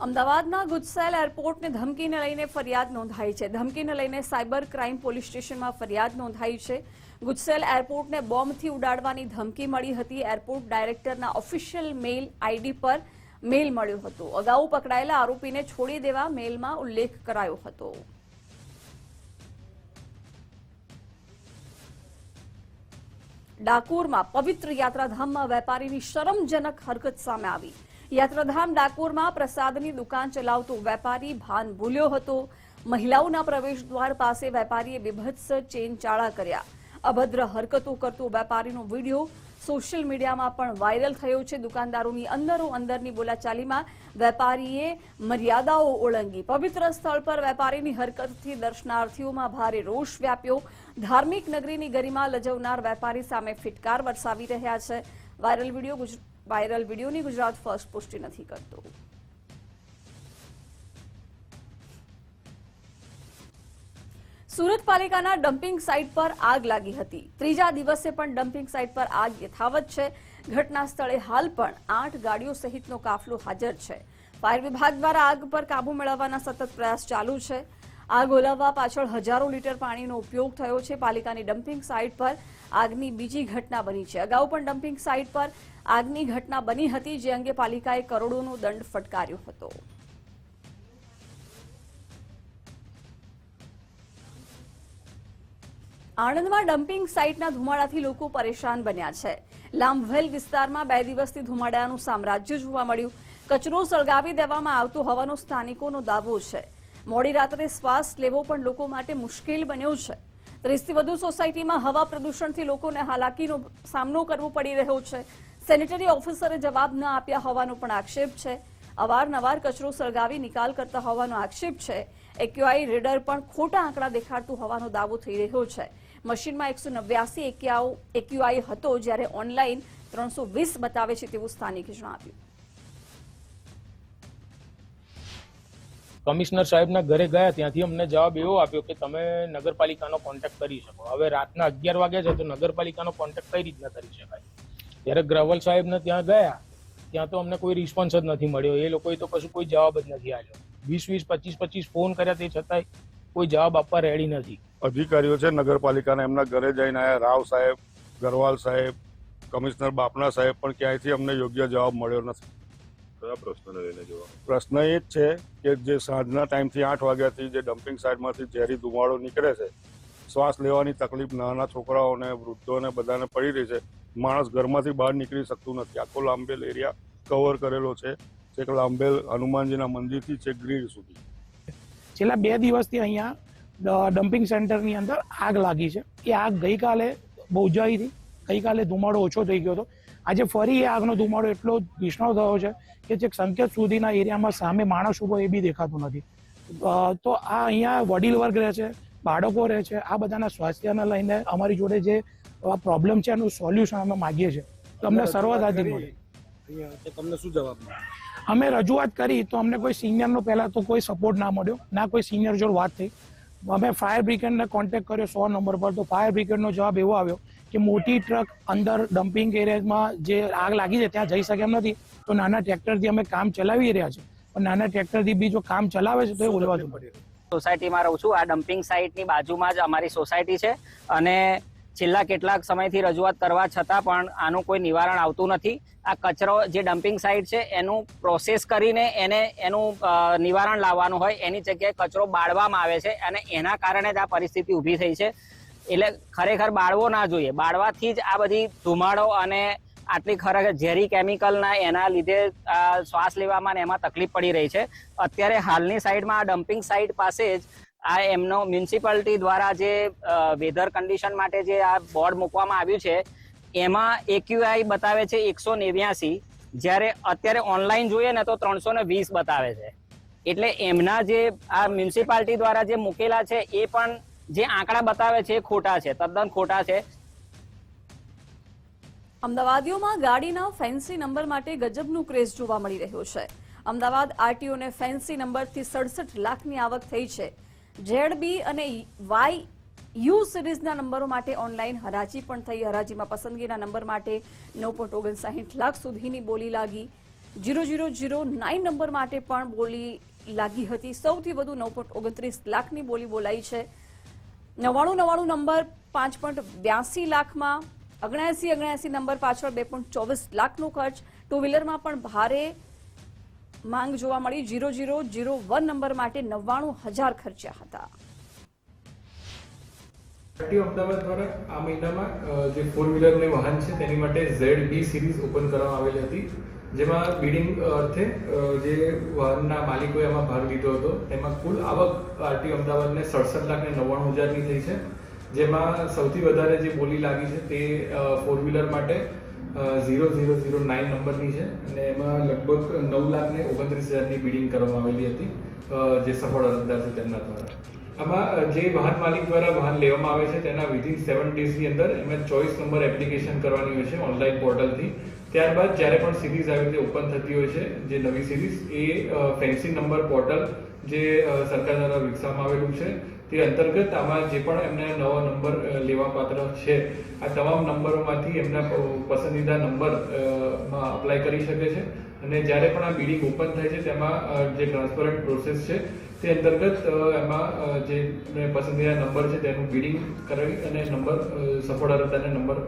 અમદાવાદના ગુજસેલ એરપોર્ટને ધમકીને લઈને ફરિયાદ નોંધાઈ છે. ધમકીને લઈને સાયબર ક્રાઇમ પોલીસ સ્ટેશનમાં ફરિયાદ નોંધાઈ છે. ગુજસેલ એરપોર્ટને બોમ્બથી ઉડાડવાની ધમકી મળી હતી. એરપોર્ટ ડાયરેક્ટરના ઓફિશિયલ મેલ આઈડી પર મેલ મળ્યો હતો. અગાઉ પકડાયેલા આરોપીને છોડી દેવા મેલમાં ઉલ્લેખ કરાયો હતો. ડાકોરમાં પવિત્ર યાત્રાધામમાં વેપારીની શરમજનક હરકત સામે આવી. યાત્રાધામ ડાકોરમાં પ્રસાદની દુકાન ચલાવતો વેપારી ભાન ભૂલ્યો હતો. મહિલાઓના પ્રવેશદ્વાર પાસે વેપારીએ બીભત્સ ચેનચાળા કર્યા. અભદ્ર હરકતો કરતો વેપારીનો વિડીયો સોશિયલ મીડિયામાં પણ વાયરલ થયો છે. દુકાનદારોની અંદરોઅંદરની બોલાચાલીમાં વેપારીએ મર્યાદાઓ ઓળંગી. પવિત્ર સ્થળ પર વેપારીની હરકતથી દર્શનાર્થીઓમાં ભારે રોષ વ્યાપ્યો. ધાર્મિક નગરીની ગરિમા લજવનાર વેપારી સામે ફિટકાર વરસાવી રહ્યા છે. વાયરલ વિડીયોની ગુજરાત ફર્સ્ટ પુષ્ટિ નથી કરતો. સુરત પાલિકાના ડમ્પિંગ સાઇટ પર આગ લાગી હતી. ત્રીજા દિવસે પણ ડમ્પિંગ સાઇટ પર આગ યથાવત છે. ઘટના સ્થળે હાલ પણ 8 ગાડીઓ સહિતનો કાફલો હાજર છે. ફાયર વિભાગ દ્વારા આગ પર કાબુ મેળવવાના સતત પ્રયાસ ચાલુ છે. આગ ઓલવવા પાછળ હજારો લીટર પાણીનો ઉપયોગ થયો છે. પાલિકાની ડમ્પિંગ સાઇટ પર આગની બીજી ઘટના બની છે. અગાઉ પણ ડમ્પિંગ સાઇટ પર આગની ઘટના બની હતી, જે અંગે પાલિકાએ કરોડોનો દંડ ફટકાર્યો હતો. આણંદમાં ડમ્પિંગ સાઇટના ધુમાડાથી લોકો પરેશાન બન્યા છે. લાંભવેલ વિસ્તારમાં 2 દિવસથી ધુમાડાનું સામ્રાજ્ય જોવા મળ્યું. કચરો સળગાવી દેવામાં આવતો હોવાનો સ્થાનિકોનો દાવો છે. મોડી રાત્રે શ્વાસ લેવો પણ લોકો માટે મુશ્કેલ બન્યો છે. 30થી વધુ સોસાયટીમાં હવા પ્રદૂષણથી લોકોને હાલાકીનો સામનો કરવો પડી રહ્યો છે. સેનેટરી ઓફિસરે જવાબ ન આપ્યા હોવાનો પણ આક્ષેપ છે. અવારનવાર કચરો સળગાવી નિકાલ કરતા હોવાનો આક્ષેપ છે. એક્યુઆઈ રીડર પણ ખોટા આંકડા દેખાડતું હોવાનો દાવો થઈ રહ્યો છે. મશીનમાં 189 એક્યુઆઈ હતો, જ્યારે ઓનલાઈન 320 બતાવે છે તેવું સ્થાનિકે જણાવ્યું. કમિશનર સાહેબના ઘરે ગયા, ત્યાંથી અમને જવાબ એવો આપ્યો કે તમે નગરપાલિકાનો કોન્ટેક્ટ કરી શકો. હવે રાતના 11 વાગ્યા છે તો નગરપાલિકાનો કોન્ટેક્ટ કઈ રીતના કરી શકાય? ત્યારે ગ્રવલ સાહેબને ત્યાં ગયા, ત્યાં તો અમને કોઈ રિસ્પોન્સ જ નથી મળ્યો. એ લોકોએ તો કશું કોઈ જવાબ જ નથી આપ્યો. 20, 25 ફોન કર્યા, તે છતાંય કોઈ જવાબ આપવા રેડી નથી. અધિકારીઓ છે નગરપાલિકાના, એમના ઘરે જઈને આવ્યા. રાવ સાહેબ, ગરવાલ સાહેબ, કમિશનર બાપના સાહેબ, પણ ક્યાંયથી અમને યોગ્ય જવાબ મળ્યો નથી. કયા પ્રશ્નને લઈને જવાબ? પ્રશ્ન એ જ છે કે જે સાંજના ટાઈમથી 8 વાગ્યાથી જે ડમ્પિંગ સાઇટમાંથી ઝેરી ધુમાડો નીકળે છે, શ્વાસ લેવાની તકલીફ નાના છોકરાઓને, વૃદ્ધોને બધાને પડી રહી છે. માણસ ઘરમાંથી બહાર નીકળી શકતું નથી. આખો લાંબેલ એરિયા કવર કરેલો છે, છેક લાંબેલ હનુમાનજીના મંદિરથી છેક ગ્રીડ સુધી. છેલ્લા 2 દિવસથી અહીંયા ડમ્પિંગ સેન્ટરની અંદર આગ લાગી છે. એ આગ ગઈકાલે બુઝાઈ ગઈકાલે ધુમાડો ઓછો થઈ ગયો હતો. આજે ફરી એ આગનો ધુમાડો એટલો ભીષણ થયો છે કે જે સંકેત સુધીના એરિયામાં સામે માણસ ઉભો એ બી દેખાતું નથી. તો આ અહીંયા વડીલ વર્ગ રહે છે, બાળકો રહે છે, આ બધાના સ્વાસ્થ્યને લઈને અમારી જોડે જે પ્રોબ્લેમ છે એનું સોલ્યુશન અમે માગીએ છીએ. તો અમને સર્વદાથી મળે. તમને શું જવાબ અમે રજૂઆત કરી તો અમને કોઈ સિનિયરનો પહેલાં તો કોઈ સપોર્ટ ના મળ્યો, ના કોઈ સિનિયર જોડે વાત થઈ. અમે ફાયર બ્રિગેડને કોન્ટેક્ટ કર્યો 100 નંબર પર, તો ફાયર બ્રિગેડનો જવાબ એવો આવ્યો કે મોટી ટ્રક અંદર ડમ્પિંગ એરિયામાં જે આગ લાગી છે ત્યાં જઈ શકે એમ નથી, તો નાના ટ્રેક્ટરથી અમે કામ ચલાવી રહ્યા છીએ. પણ નાના ટ્રેક્ટરથી બી જો કામ ચલાવે છે તો એ બોલવાનું પડે. સોસાયટીમાં રહું છું. આ ડમ્પિંગ સાઇટની બાજુમાં જ અમારી સોસાયટી છે અને છેલ્લા કેટલાક સમયથી રજૂઆત કરવા છતાં પણ આનું કોઈ નિવારણ આવતું નથી. આ કચરો જે ડમ્પિંગ સાઇટ છે એનું પ્રોસેસ કરીને એનું નિવારણ લાવવાનું હોય, એની જગ્યાએ કચરો બાળવામાં આવે છે અને એના કારણે જ આ પરિસ્થિતિ ઊભી થઈ છે. એટલે ખરેખર બાળવો ના જોઈએ. બાળવાથી જ આ બધી ધુમાડો અને આટલી ખરેખર ઝેરી કેમિકલના એના લીધે શ્વાસ લેવામાં એમાં તકલીફ પડી રહી છે. અત્યારે હાલની સાઈડમાં આ ડમ્પિંગ સાઇટ પાસે જ આ એમનો મ્યુનિસિપાલિટી દ્વારા જે વેધર કન્ડિશન માટે જે આ બોર્ડ મૂકવામાં આવ્યું છે એમાં AQI બતાવે છે 189, જ્યારે અત્યારે ઓનલાઈન જોઈએ ને તો 320 બતાવે છે. એટલે એમના જે આ મ્યુનિસિપાલિટી દ્વારા જે મૂકેલા છે એ પણ જે આંકડા બતાવે છે એ ખોટા છે, તદ્દન ખોટા છે. અમદાવાદીઓમાં ગાડીના ફેન્સી નંબર માટે ગજબનું ક્રેઝ જોવા મળી રહ્યો છે. અમદાવાદ RTOને ફેન્સી નંબરથી 67 લાખની આવક થઈ છે. ZB અને YU સિરીઝના નંબરો માટે ઓનલાઈન હરાજી પણ થઈ. હરાજીમાં પસંદગીના નંબર માટે 9.59 લાખ સુધીની બોલી લાગી. 0009 નંબર માટે પણ બોલી લાગી હતી. સૌથી વધુ 9.29 લાખની બોલી બોલાઈ છે. 99 નંબર 5.82 લાખમાં, 79 નંબર પાછળ 2.24 લાખનો ખર્ચ. ટુ વ્હીલરમાં પણ ભારે માંગ જોવા મળી. 0001 નંબર માટે 99,000 ખર્ચ્યા હતા. RTO અમદાવાદ દ્વારા આ મહિનામાં જે 4 વ્હીલરનું વાહન છે તેની માટે ZB સિરીઝ ઓપન કરવામાં આવેલી હતી, જેમાં બિડિંગ અર્થે જે વાહનના માલિકોએ એમાં ભાગ લીધો હતો. તેમાં કુલ આવક RTO અમદાવાદને 67,99,000ની થઈ છે, જેમાં સૌથી વધારે જે બોલી લાગી છે તે 4 વ્હીલર માટે 0009 નંબરની છે અને એમાં લગભગ 9,29,000ની બિડિંગ કરવામાં આવેલી હતી, જે સફળ અરજદાર છે તેમના દ્વારા. આમાં જે વાહન માલિક દ્વારા વાહન લેવામાં આવે છે તેના વિધિન 7 ડેઝની અંદર એમાં ચોઇસ નંબર એપ્લિકેશન કરવાની હોય છે ઓનલાઈન પોર્ટલથી. ત્યારબાદ જ્યારે પણ સિરીઝ આવી રીતે ઓપન થતી હોય છે, જે નવી સિરીઝ, એ ફેન્સી નંબર પોર્ટલ જે સરકાર દ્વારા વિકસાવવામાં આવેલું છે તે અંતર્ગત આમાં જે પણ એમને નવો નંબર લેવા પાત્ર છે આ તમામ નંબરોમાંથી એમના પસંદીદા નંબરમાં અપ્લાય કરી શકે છે. અને જ્યારે પણ આ બિડિંગ ઓપન થાય છે તેમાં જે ટ્રાન્સપરન્ટ પ્રોસેસ છે તે અંતર્ગત એમાં જે પસંદીદા નંબર છે તેનું બિડિંગ કરાવી અને નંબર સફળ અરજદારને નંબર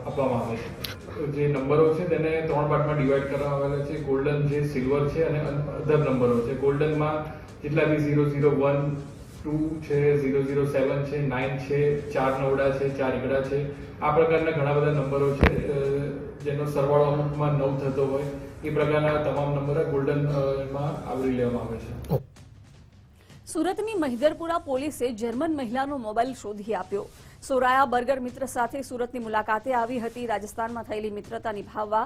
આપવામાં આવે છે. જે નંબરો છે તેને 3 પાર્ટમાં ડિવાઈડ કરવામાં આવેલા છે. ગોલ્ડન છે, સિલ્વર છે અને અધર નંબરો છે. ગોલ્ડનમાં જેટલા બી 001, 2 છે, 007 છે, 9 છે, 4 નવડા છે, 4 એકડા છે, આ પ્રકારના ઘણા બધા નંબરો છે જેનો સરવાળો અમુકમાં 9 થતો હોય. એ પ્રકારના તમામ નંબર ગોલ્ડનમાં આવરી લેવામાં આવે છે. સુરતની મહિધરપુરા પોલીસે જર્મન મહિલાનો મોબાઈલ શોધી આપ્યો. સોરાયા બર્ગર મિત્ર સાથે સુરતની મુલાકાતે આવી હતી. રાજસ્થાનમાં થયેલી મિત્રતા નિભાવવા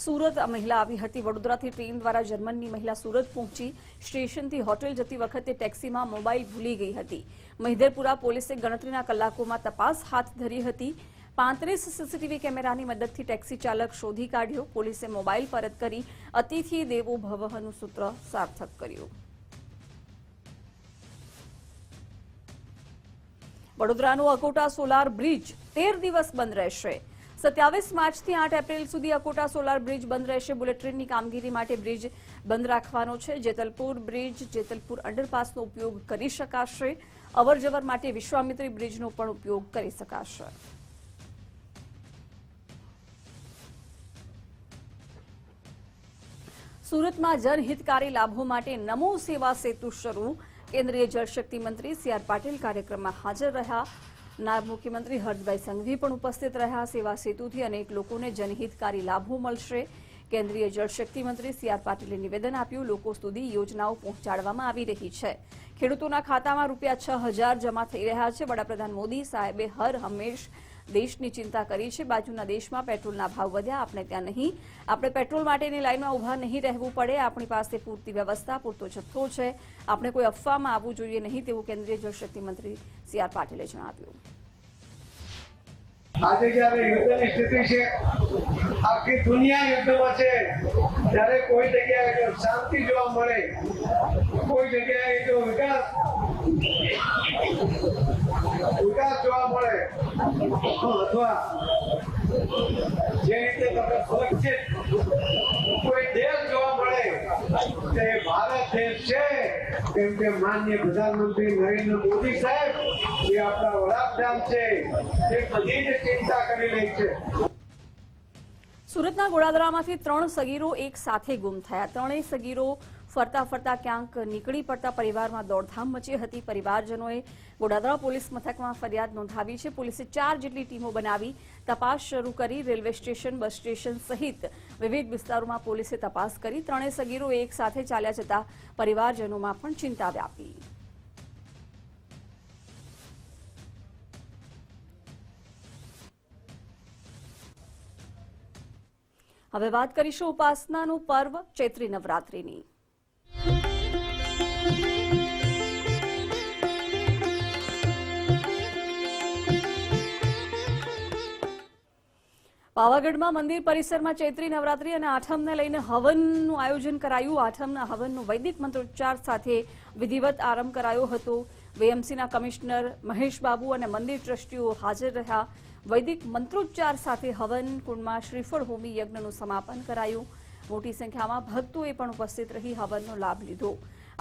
સુરત મહિલા આવી હતી. વડોદરાથી ટ્રેન દ્વારા જર્મનની મહિલા સુરત પહોંચી. સ્ટેશનથી હોટેલ જતી વખતે ટેક્સીમાં મોબાઈલ ભૂલી ગઈ હતી. મહિધરપુરા પોલીસે ગણતરીના કલાકોમાં તપાસ હાથ ધરી હતી. 35 સીસીટીવી કેમેરાની મદદથી ટેક્સી ચાલક શોધી કાઢ્યો. પોલીસે મોબાઈલ પરત કરી અતિથિ દેવો ભવઃનું સૂત્ર સાર્થક કર્યું. વડોદરાનો અકોટા સોલાર બ્રિજ 13 દિવસ બંધ રહેશે. 27 માર્ચથી 8 એપ્રિલ સુધી અકોટા સોલાર બ્રિજ બંધ રહેશે. બુલેટ ટ્રેનની કામગીરી માટે બ્રિજ બંધ રાખવાનો છે. જેતલપુર બ્રિજ, જેતલપુર અંડરપાસનો ઉપયોગ કરી શકાશે. અવરજવર માટે વિશ્વામિત્રી બ્રિજનો પણ ઉપયોગ કરી શકાશે. સુરતમાં જનહિતકારી લાભો માટે નમો સેવા સેતુ શરૂ. કેન્દ્રીય જળશક્તિ મંત્રી CR પાટીલ કાર્યક્રમમાં હાજર રહ્યા. નાયબ મુખ્યમંત્રી હર્ષભાઈ સંઘવી પણ ઉપસ્થિત રહ્યા. સેવા સેતુથી અનેક લોકોને જનહિતકારી લાભો મળશે. કેન્દ્રીય જળશક્તિ મંત્રી સી.આર. પાટીલે નિવેદન આપ્યું. લોકો સુધી યોજનાઓ પહોંચાડવામાં આવી રહી છે. ખેડૂતોના ખાતામાં ₹6,000 જમા થઈ રહ્યા છે. વડાપ્રધાન મોદી સાહેબે હર હંમેશ દેશની ચિંતા કરી છે. બાજુના દેશમાં પેટ્રોલના ભાવ વધ્યા, આપણે ત્યાં નહીં. આપણે પેટ્રોલ માટેની લાઇનમાં ઊભા નહીં રહેવું પડે. આપણી પાસે પૂરતી વ્યવસ્થા, પૂરતો જથ્થો છે. આપણે કોઈ અફવામાં આવવું જોઈએ નહીં, તેવું કેન્દ્રીય જળશક્તિ મંત્રી સી.આર. પાટીલે જણાવ્યું. આજે જયારે યુદ્ધની સ્થિતિ છે, આખી દુનિયા યુદ્ધમાં છે, ત્યારે કોઈ જગ્યાએ શાંતિ જોવા મળે, કોઈ જગ્યાએ જો વિકાસ જોવા મળે, અથવા જે રીતે તમે સુરક્ષિત કોઈ દેશ જોવા મળે તે ભારત દેશ છે. કેમ કે માનનીય પ્રધાનમંત્રી નરેન્દ્ર મોદી સાહેબ એ આપણા વડાપ્રધાન છે, એ બધી જ ચિંતા કરી રહી છે. સુરતના ગોડાદરામાંથી 3 સગીરો એક સાથે ગુમ થયા. 3 સગીરો ફરતા ફરતા ક્યાંક નીકળી પડતા પરિવારમાં દોડધામ મચી હતી. પરિવારજનોએ ગોડાદરા પોલીસ મથકમાં ફરિયાદ નોંધાવી છે. પોલીસે 4 જેટલી ટીમો બનાવી તપાસ શરૂ કરી. રેલવે સ્ટેશન, બસ સ્ટેશન સહિત વિવિધ વિસ્તારોમાં પોલીસે તપાસ કરી. 3 સગીરો એક સાથે ચાલ્યા જતા પરિવારજનોમાં પણ ચિંતા વ્યાપી. હવે વાત કરીશું ઉપાસનાનું પર્વ ચૈત્રી નવરાત્રિની. પાવાગઢમાં મંદિર પરિસરમાં ચૈત્રી નવરાત્રી અને આઠમને લઈને હવનનું આયોજન કરાયું. આઠમના હવનનો વૈદિક મંત્રોચ્ચાર સાથે વિધિવત આરંભ કરાયો હતો. વીએમસીના કમિશનર મહેશ બાબુ અને મંદિર ટ્રસ્ટીઓ હાજર રહ્યા. વૈદિક મંત્રોચ્ચાર સાથે હવન કુંડમાં શ્રીફળ હોમી યજ્ઞનું સમાપન કરાયું. મોટી સંખ્યામાં ભક્તોએ પણ ઉપસ્થિત રહી હવનનો લાભ લીધો.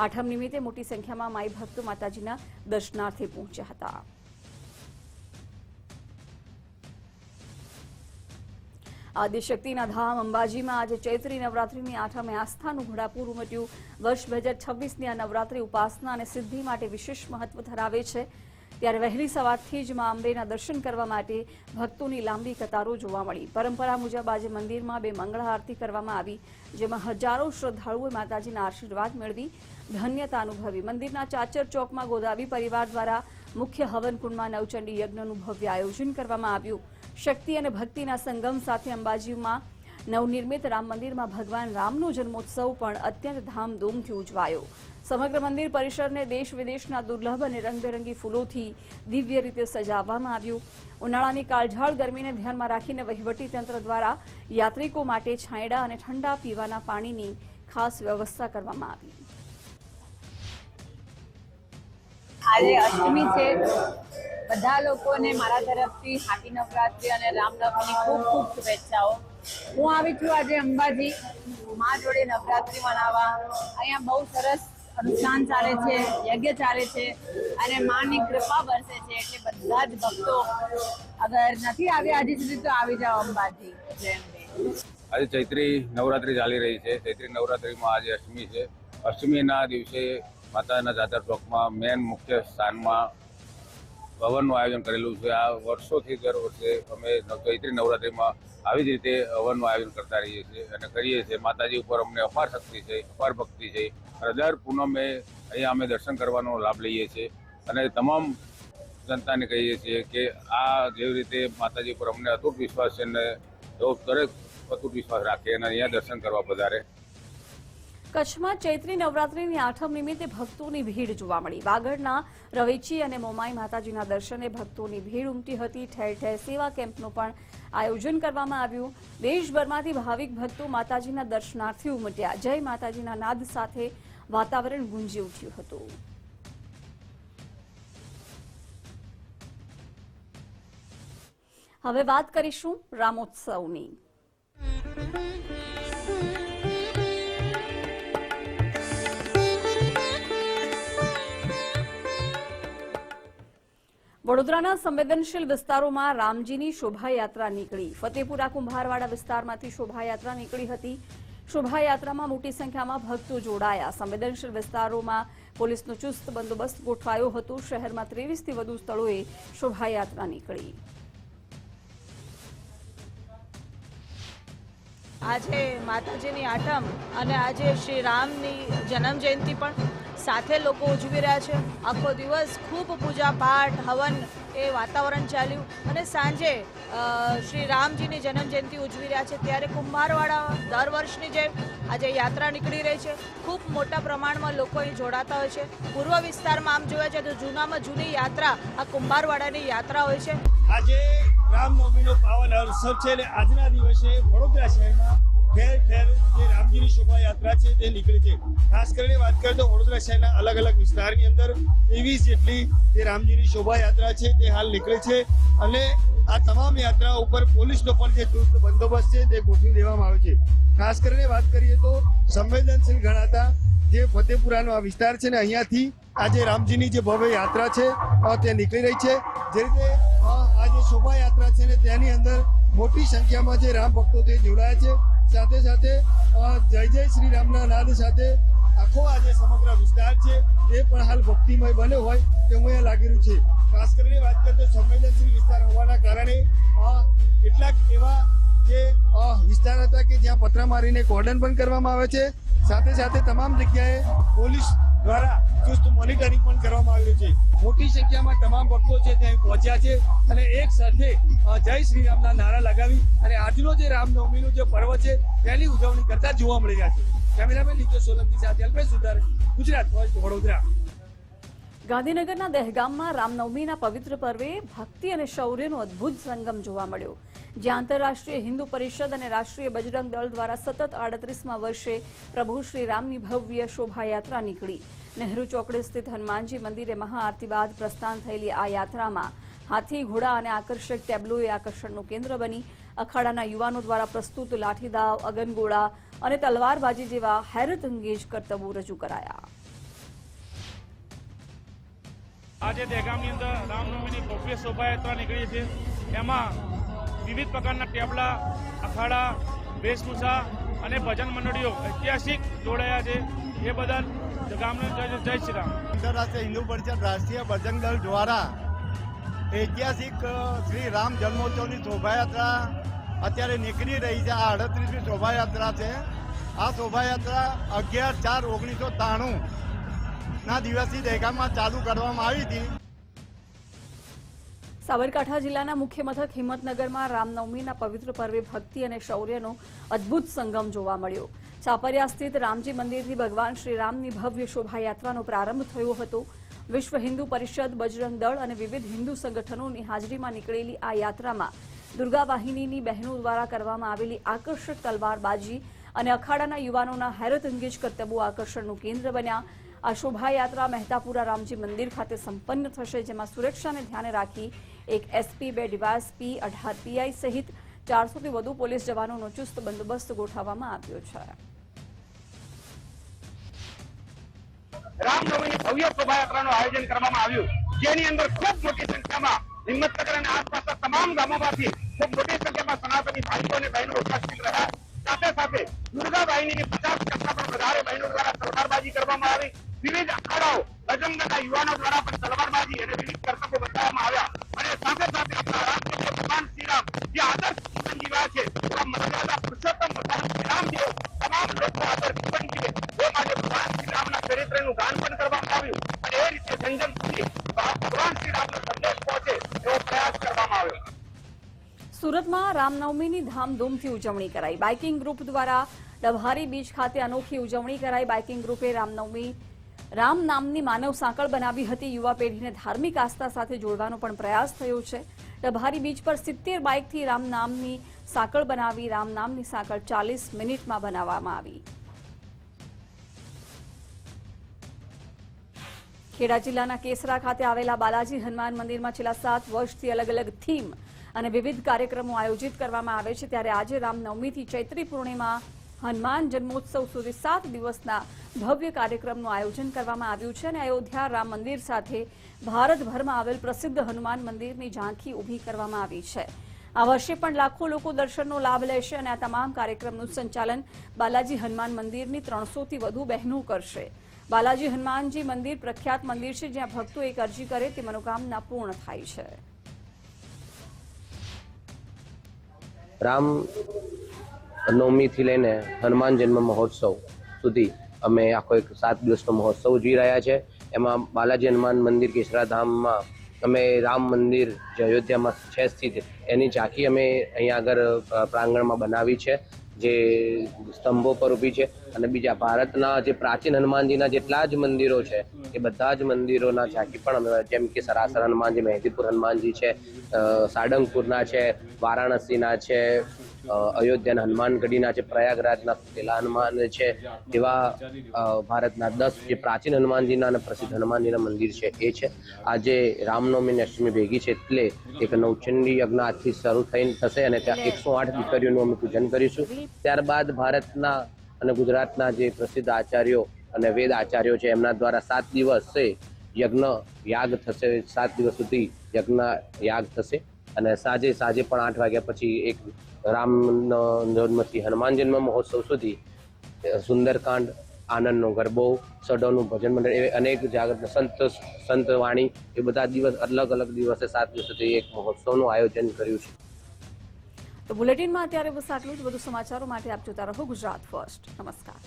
આઠમ નિમિત્તે મોટી સંખ્યામાં માઈ ભક્તો માતાજીના દર્શનાર્થે પહોંચ્યા હતા. આદિશક્તિના ધામ અંબાજીમાં આજે ચૈત્રી નવરાત્રીની આઠમે આસ્થાનું ઘોડાપૂર ઉમટ્યું. વર્ષ 2026ની આ નવરાત્રી ઉપાસના અને સિદ્ધિ માટે વિશેષ મહત્વ ધરાવે છે. ત્યારે વહેલી સવારથી જ મા અંબેના દર્શન કરવા માટે ભક્તોની લાંબી કતારો જોવા મળી. પરંપરા મુજબ આજે મંદિરમાં 2 મંગળા આરતી કરવામાં આવી, જેમાં હજારો શ્રદ્ધાળુઓએ માતાજીના આશીર્વાદ મેળવી ધન્યતા અનુભવી. મંદિરના ચાચર ચોકમાં ગોદાવી પરિવાર દ્વારા મુખ્ય હવનકુંડમાં નવચંડી યજ્ઞનું ભવ્ય આયોજન કરવામાં આવ્યું. શક્તિ અને ભક્તિના સંગમ સાથે અંબાજીમાં નવનિર્મિત રામ મંદિરમાં ભગવાન રામનો જન્મોત્સવ પણ અત્યંત ધામધૂમથી ઉજવાયો. સમગ્ર મંદિર પરિસરને દેશ વિદેશના દુર્લભ અને રંગબેરંગી ફૂલોથી દિવ્ય રીતે સજાવવામાં આવ્યું. ઉનાળાની કાળઝાળ ગરમીને ધ્યાનમાં રાખીને વહીવટી તંત્ર દ્વારા યાત્રિકો માટે છાંયડા અને ઠંડા પીવાના પાણીની ખાસ વ્યવસ્થા કરવામાં આવી. આજે અષ્ટમી છે. બધા લોકોને મારા તરફથી હાપી નવરાત્રી અને રામનવમીની ખૂબ ખૂબ શુભેચ્છાઓ. હું આવી છું આજે અંબાજી મા જોડે નવરાત્રી મનાવવા. અહીંયા બહુ સરસ અનુષ્ઠાન ચાલે છે, યજ્ઞ ચાલે છે અને માની કૃપા વરસે છે. એટલે બધા જ ભક્તો અગર નથી આવ્યા હજી સુધી તો આવી જાઓ અંબાજી. જય અંબે. આજે ચૈત્રી નવરાત્રી ચાલી રહી છે. ચૈત્રી નવરાત્રીમાં આજે અષ્ટમી છે. અષ્ટમીના દિવસે માતાના ચાચર ચોકમાં મેન મુખ્ય સ્થાનમાં હવનનું આયોજન કરેલું છે. આ વર્ષોથી દર વર્ષે અમે ચૈત્રી નવરાત્રીમાં આવી જ રીતે હવનનું આયોજન કરતા રહીએ છીએ અને કરીએ છીએ. માતાજી ઉપર અમને અપાર શક્તિ છે, અપાર ભક્તિ છે અને દર પૂનમે અહીંયા અમે દર્શન કરવાનો લાભ લઈએ છીએ અને તમામ જનતાને કહીએ છીએ કે આ જેવી રીતે માતાજી ઉપર અમને અતૂટ વિશ્વાસ છે ને એવો દરેક અતૂટ વિશ્વાસ રાખે અને અહીંયા દર્શન કરવા પધારે. કચ્છમાં ચૈત્રી નવરાત્રીની આઠમ નિમિત્તે ભક્તોની ભીડ જોવા મળી. વાગડના રવેચી અને મોમાઈ માતાજીના દર્શને ભક્તોની ભીડ ઉમટી હતી. ઠેર ઠેર સેવા કેમ્પનું પણ આયોજન કરવામાં આવ્યું. દેશભરમાંથી ભાવિક ભક્તો માતાજીના દર્શનાર્થે ઉમટ્યા. જય માતાજીના નાદ સાથે વાતાવરણ ગુંજી ઉઠ્યું હતું. હવે વાત કરીશું રામોત્સવની. વડોદરાના સંવેદનશીલ વિસ્તારોમાં રામજીની શોભાયાત્રા નીકળી. ફતેપુરા કુંભારવાડા વિસ્તારમાંથી શોભાયાત્રા નીકળી હતી. શોભાયાત્રામાં મોટી સંખ્યામાં ભક્તો જોડાયા. સંવેદનશીલ વિસ્તારોમાં પોલીસનો ચુસ્ત બંદોબસ્ત ગોઠવાયો હતો. શહેરમાં 23થી વધુ સ્થળોએ શોભાયાત્રા નીકળી. આજે માતાજીની આઠમ અને આજે શ્રી રામની જન્મ જયંતિ પણ સાથે લોકો ઉજવી રહ્યા છે. આખો દિવસ ખૂબ પૂજા પાઠ હવન એ વાતાવરણ ચાલ્યું અને સાંજે શ્રી રામજીની જન્મ જયંતિ ઉજવી રહ્યા છે. ત્યારે કુંભારવાડા દર વર્ષની જેમ આજે યાત્રા નીકળી રહી છે. ખૂબ મોટા પ્રમાણમાં લોકો અહીં જોડાતા હોય છે. પૂર્વ વિસ્તારમાં આમ જોયા જાય તો જૂનામાં જૂની યાત્રા આ કુંભારવાડાની યાત્રા હોય છે. આજે રામનવમીનો પાવન અવસર છે અને આજના દિવસે વડોદરા શહેરમાં ઠેર ઠેર જે રામજીની શોભાયાત્રા છે તે નીકળી છે. ખાસ કરીને વાત કરીએ તો વડોદરા શહેરના અલગ અલગ વિસ્તારની અંદર 23 જેટલી જે રામજીની શોભાયાત્રા છે તે હાલ નીકળી છે અને આ તમામ યાત્રા ઉપર પોલીસનો પણ જે ચુસ્ત બંદોબસ્ત છે તે ગોઠવી દેવામાં આવ્યો છે. ખાસ કરીને વાત કરીએ તો સંવેદનશીલ ગણાતા જે ફતેપુરાનો આ વિસ્તાર છે ને અહીંયાથી આજે રામજીની જે ભવ્ય યાત્રા છે તે નીકળી રહી છે. જે રીતે આ જે શોભાયાત્રા છે ને તેની અંદર મોટી સંખ્યામાં જે રામ ભક્તો તે જોડાયા છે. સાથે સાથે જય જય શ્રી રામના નાદ સાથે આખો આ જે સમગ્ર વિસ્તાર છે એ પણ હાલ ભક્તિમય બન્યો હોય તેવું અહીંયા લાગી રહ્યું છે. ખાસ કરીને વાત કરીએ તો સંવેદનશીલ વિસ્તાર હોવાના કારણે કેટલાક એવા જે વિસ્તાર હતા કે જ્યાં પતરા મારીને કોર્ડન પણ કરવામાં આવે છે. સાથે સાથે તમામ જગ્યાએ પોલીસ દ્વારા ચુસ્ત મોનિટરિંગ પણ કરવામાં આવ્યું છે. મોટી સંખ્યામાં તમામ ભક્તો છે ત્યાં પહોંચ્યા છે અને એક સાથે જય શ્રી રામના નારા લગાવી અને આજનો જે રામનવમીનો જે પર્વ છે તેની ઉજવણી કરતા જોવા મળી રહ્યા છે. કેમેરામેન નીતિશ સોલંકી સાથે અલ્પેશ સુધાર, ગુજરાત ફર્સ્ટ, વડોદરા. ગાંધીનગરના દહેગામમાં રામનવમીના પવિત્ર પર્વે ભક્તિ અને શૌર્યનો અદ્ભુત સંગમ જોવા મળ્યો, જ્યાં આંતરરાષ્ટ્રીય હિન્દુ પરિષદ અને રાષ્ટ્રીય બજરંગ દળ દ્વારા સતત 38મા વર્ષે પ્રભુ શ્રી રામની ભવ્ય શોભાયાત્રા નીકળી. નહેરુ ચોકડી સ્થિત હનુમાનજી મંદિરે મહાઆરતી બાદ પ્રસ્થાન થયેલી આ યાત્રામાં હાથી, ઘોડા અને આકર્ષક ટેબ્લોએ આકર્ષણનું કેન્દ્ર બની. અખાડાના યુવાનો દ્વારા પ્રસ્તુત લાઠીદાવ, અગનગોળા અને તલવારબાજી જેવા હેરતઅંગેજ કરતબો રજૂ કરાયા. આજે દહેગામની અંદર રામનવમીની ભવ્ય શોભાયાત્રા નીકળી છે. એમાં વિવિધ પ્રકારના ટેબલા, અખાડા, વેશભૂષા અને ભજન મંડળીઓ ઐતિહાસિક જોડાયા છે. એ બદલ ગામનો જય શ્રી રામ. આંતરરાષ્ટ્રીય હિન્દુ પરિષદ રાષ્ટ્રીય બજરંગ દળ દ્વારા ઐતિહાસિક શ્રી રામ જન્મોત્સવની શોભાયાત્રા અત્યારે નીકળી રહી છે. આ 38મી શોભાયાત્રા છે. આ શોભાયાત્રા 11/4/1993 ના દિવસથી દહેગામમાં ચાલુ કરવામાં આવી હતી. સાબરકાંઠા જિલ્લાના મુખ્ય મથક હિંમતનગરમાં રામનવમીના પવિત્ર પર્વે ભક્તિ અને શૌર્યનો અદ્ભુત સંગમ જોવા મળ્યો. ચાપરિયા સ્થિત રામજી મંદિરથી ભગવાન શ્રી રામની ભવ્ય શોભાયાત્રાનો પ્રારંભ થયો હતો. વિશ્વ હિન્દુ પરિષદ, બજરંગ દળ અને વિવિધ હિન્દુ સંગઠનોની હાજરીમાં નીકળેલી આ યાત્રામાં દુર્ગા વાહિનીની બહેનો દ્વારા કરવામાં આવેલી આકર્ષક તલવારબાજી અને અખાડાના યુવાનોના હેરતઅંગેજ કરતબો આકર્ષણનું કેન્દ્ર બન્યા. આ શોભાયાત્રા મહેતાપુરા રામજી મંદિર ખાતે સંપન્ન થશે, જેમાં સુરક્ષાને ધ્યાને રાખી એક એસપી, 2 ડીવાયએસપી, 18 પીઆઈ સહિત 400થી વધુ પોલીસ જવાનોનો ચુસ્ત બંદોબસ્ત ગોઠવવામાં આવ્યો છે. રામનવમીની ભવ્ય શોભાયાત્રાનું આયોજન કરવામાં આવ્યું, જેની અંદર ખૂબ મોટી સંખ્યામાં હિંમતનગર અને આસપાસના તમામ ગામોમાંથી ખૂબ મોટી સંખ્યામાં સનાતની ભાઈઓ અને બહેનો ઉપસ્થિત રહ્યા. સાથે સાથે દુર્ગા વાહિનીની 50 કરતા પણ વધારે બહેનો દ્વારા તલવારબાજી કરવામાં આવી. વિવિધ અખાડાઓ, બજરંગના યુવાનો દ્વારા પણ તલવારબાજી અને વિવિધ કરતબો બતાવવામાં આવ્યા. અને સાથે સાથે આપણા રાષ્ટ્રપતિ ભગવાન શ્રીરામ જે આદર્શ જીવન જીવ્યા છે, મર્યાદા પુરુષોત્તમ ભગવાન શ્રીરામ જેવો તમામ લોકો આદર્શ જીવન જીવે એ માટે ભગવાન શ્રીરામના ચરિત્રનું ગાન પણ કરવામાં આવ્યું અને એ રીતે જનજન સુધી ભગવાન શ્રીરામનો સંદેશ પહોંચે એવો પ્રયાસ કરવામાં આવ્યો. સુરતમાં રામનવમીની ધામધૂમથી ઉજવણી કરાઈ. બાઇકિંગ ગ્રુપ દ્વારા ડભારી બીચ ખાતે અનોખી ઉજવણી કરાઈ. બાઇકિંગ ગ્રુપે રામ નામની માનવ સાંકળ બનાવી હતી. યુવા પેઢીને ધાર્મિક આસ્થા સાથે જોડવાનો પણ પ્રયાસ થયો છે. ડભારી બીચ પર 70 બાઇકથી રામ નામની સાંકળ બનાવી. રામ નામની સાંકળ 40 મિનિટમાં બનાવવામાં આવી. ખેડા જિલ્લાના કેસરા ખાતે આવેલા બાલાજી હનુમાન મંદિરમાં છેલ્લા 7 વર્ષથી અલગ અલગ થીમ અને વિવિધ કાર્યક્રમો આયોજિત કરવામાં આવે છે. ત્યારે આજે રામનવમીથી ચૈત્રી પૂર્ણિમા હનુમાન જન્મોત્સવ સુધી 7 દિવસના ભવ્ય કાર્યક્રમનું આયોજન કરવામાં આવ્યું છે અને અયોધ્યા રામ મંદિર સાથે ભારતભરમાં આવેલ પ્રસિદ્ધ હનુમાન મંદિરની ઝાંખી ઊભી કરવામાં આવી છે. આ વર્ષે પણ લાખો લોકો દર્શનનો લાભ લેશે અને આ તમામ કાર્યક્રમનું સંચાલન બાલાજી હનુમાન મંદિરની 300થી વધુ બહેનો કરશે. બાલાજી હનુમાનજી મંદિર પ્રખ્યાત મંદિર છે, જ્યાં ભક્તો એક અરજી કરે તે મનોકામના પૂર્ણ થાય છે. નવમીથી લઈને હનુમાન જન્મ મહોત્સવ સુધી અમે આખો એક 7 દિવસનો મહોત્સવ ઉજવી રહ્યા છે. એમાં બાલાજી હનુમાન મંદિર કેશરાધામમાં અમે રામ મંદિર જે અયોધ્યામાં છે સ્થિત એની ઝાંખી અમે અહીંયા આગળ પ્રાંગણમાં બનાવી છે, જે સ્તંભો પર ઊભી છે. અને બીજા ભારતના જે પ્રાચીન હનુમાનજીના જેટલા જ મંદિરો છે એ બધા જ મંદિરોના ઝાંખી પણ અમે, જેમ કે સરાસર હનુમાનજી, મહેદીપુર હનુમાનજી છે, સાળંગપુરના છે, વારાણસીના છે, અયોધ્યાના હનુમાનગઢીના છે, પ્રયાગરાજના પેલા હનુમાન છે, એવા ભારતના 10 જે પ્રાચીન હનુમાનજીના અને પ્રસિદ્ધ હનુમાનજીના મંદિર છે એ છે. આજે રામનવમીની અષ્ટમી ભેગી છે એટલે એક નવચંડી યજ્ઞ આજથી શરૂ થશે અને ત્યાં 108 દીકરીઓનું અમે પૂજન કરીશું. ત્યારબાદ ભારતના અને ગુજરાતના જે પ્રસિદ્ધ આચાર્યો અને વેદ આચાર્યો છે એમના દ્વારા 7 દિવસે યાગ થશે. 7 દિવસ સુધી યાગ થશે અને સાંજે પણ 8 વાગ્યા પછી એક રામનો જન્મથી હનુમાન જન્મ મહોત્સવ સુધી સુંદરકાંડ, આનંદનો ગરબો, સડોનું ભજન મંડળ, એવી અનેક જાગૃત સંત વાણી, એ બધા દિવસ અલગ અલગ દિવસે 7 દિવસ સુધી એક મહોત્સવનું આયોજન કર્યું છે. તો બુલેટિનમાં અત્યારે બસ આટલું જ. વધુ સમાચારો માટે આપ જોતા રહો ગુજરાત ફર્સ્ટ. નમસ્કાર.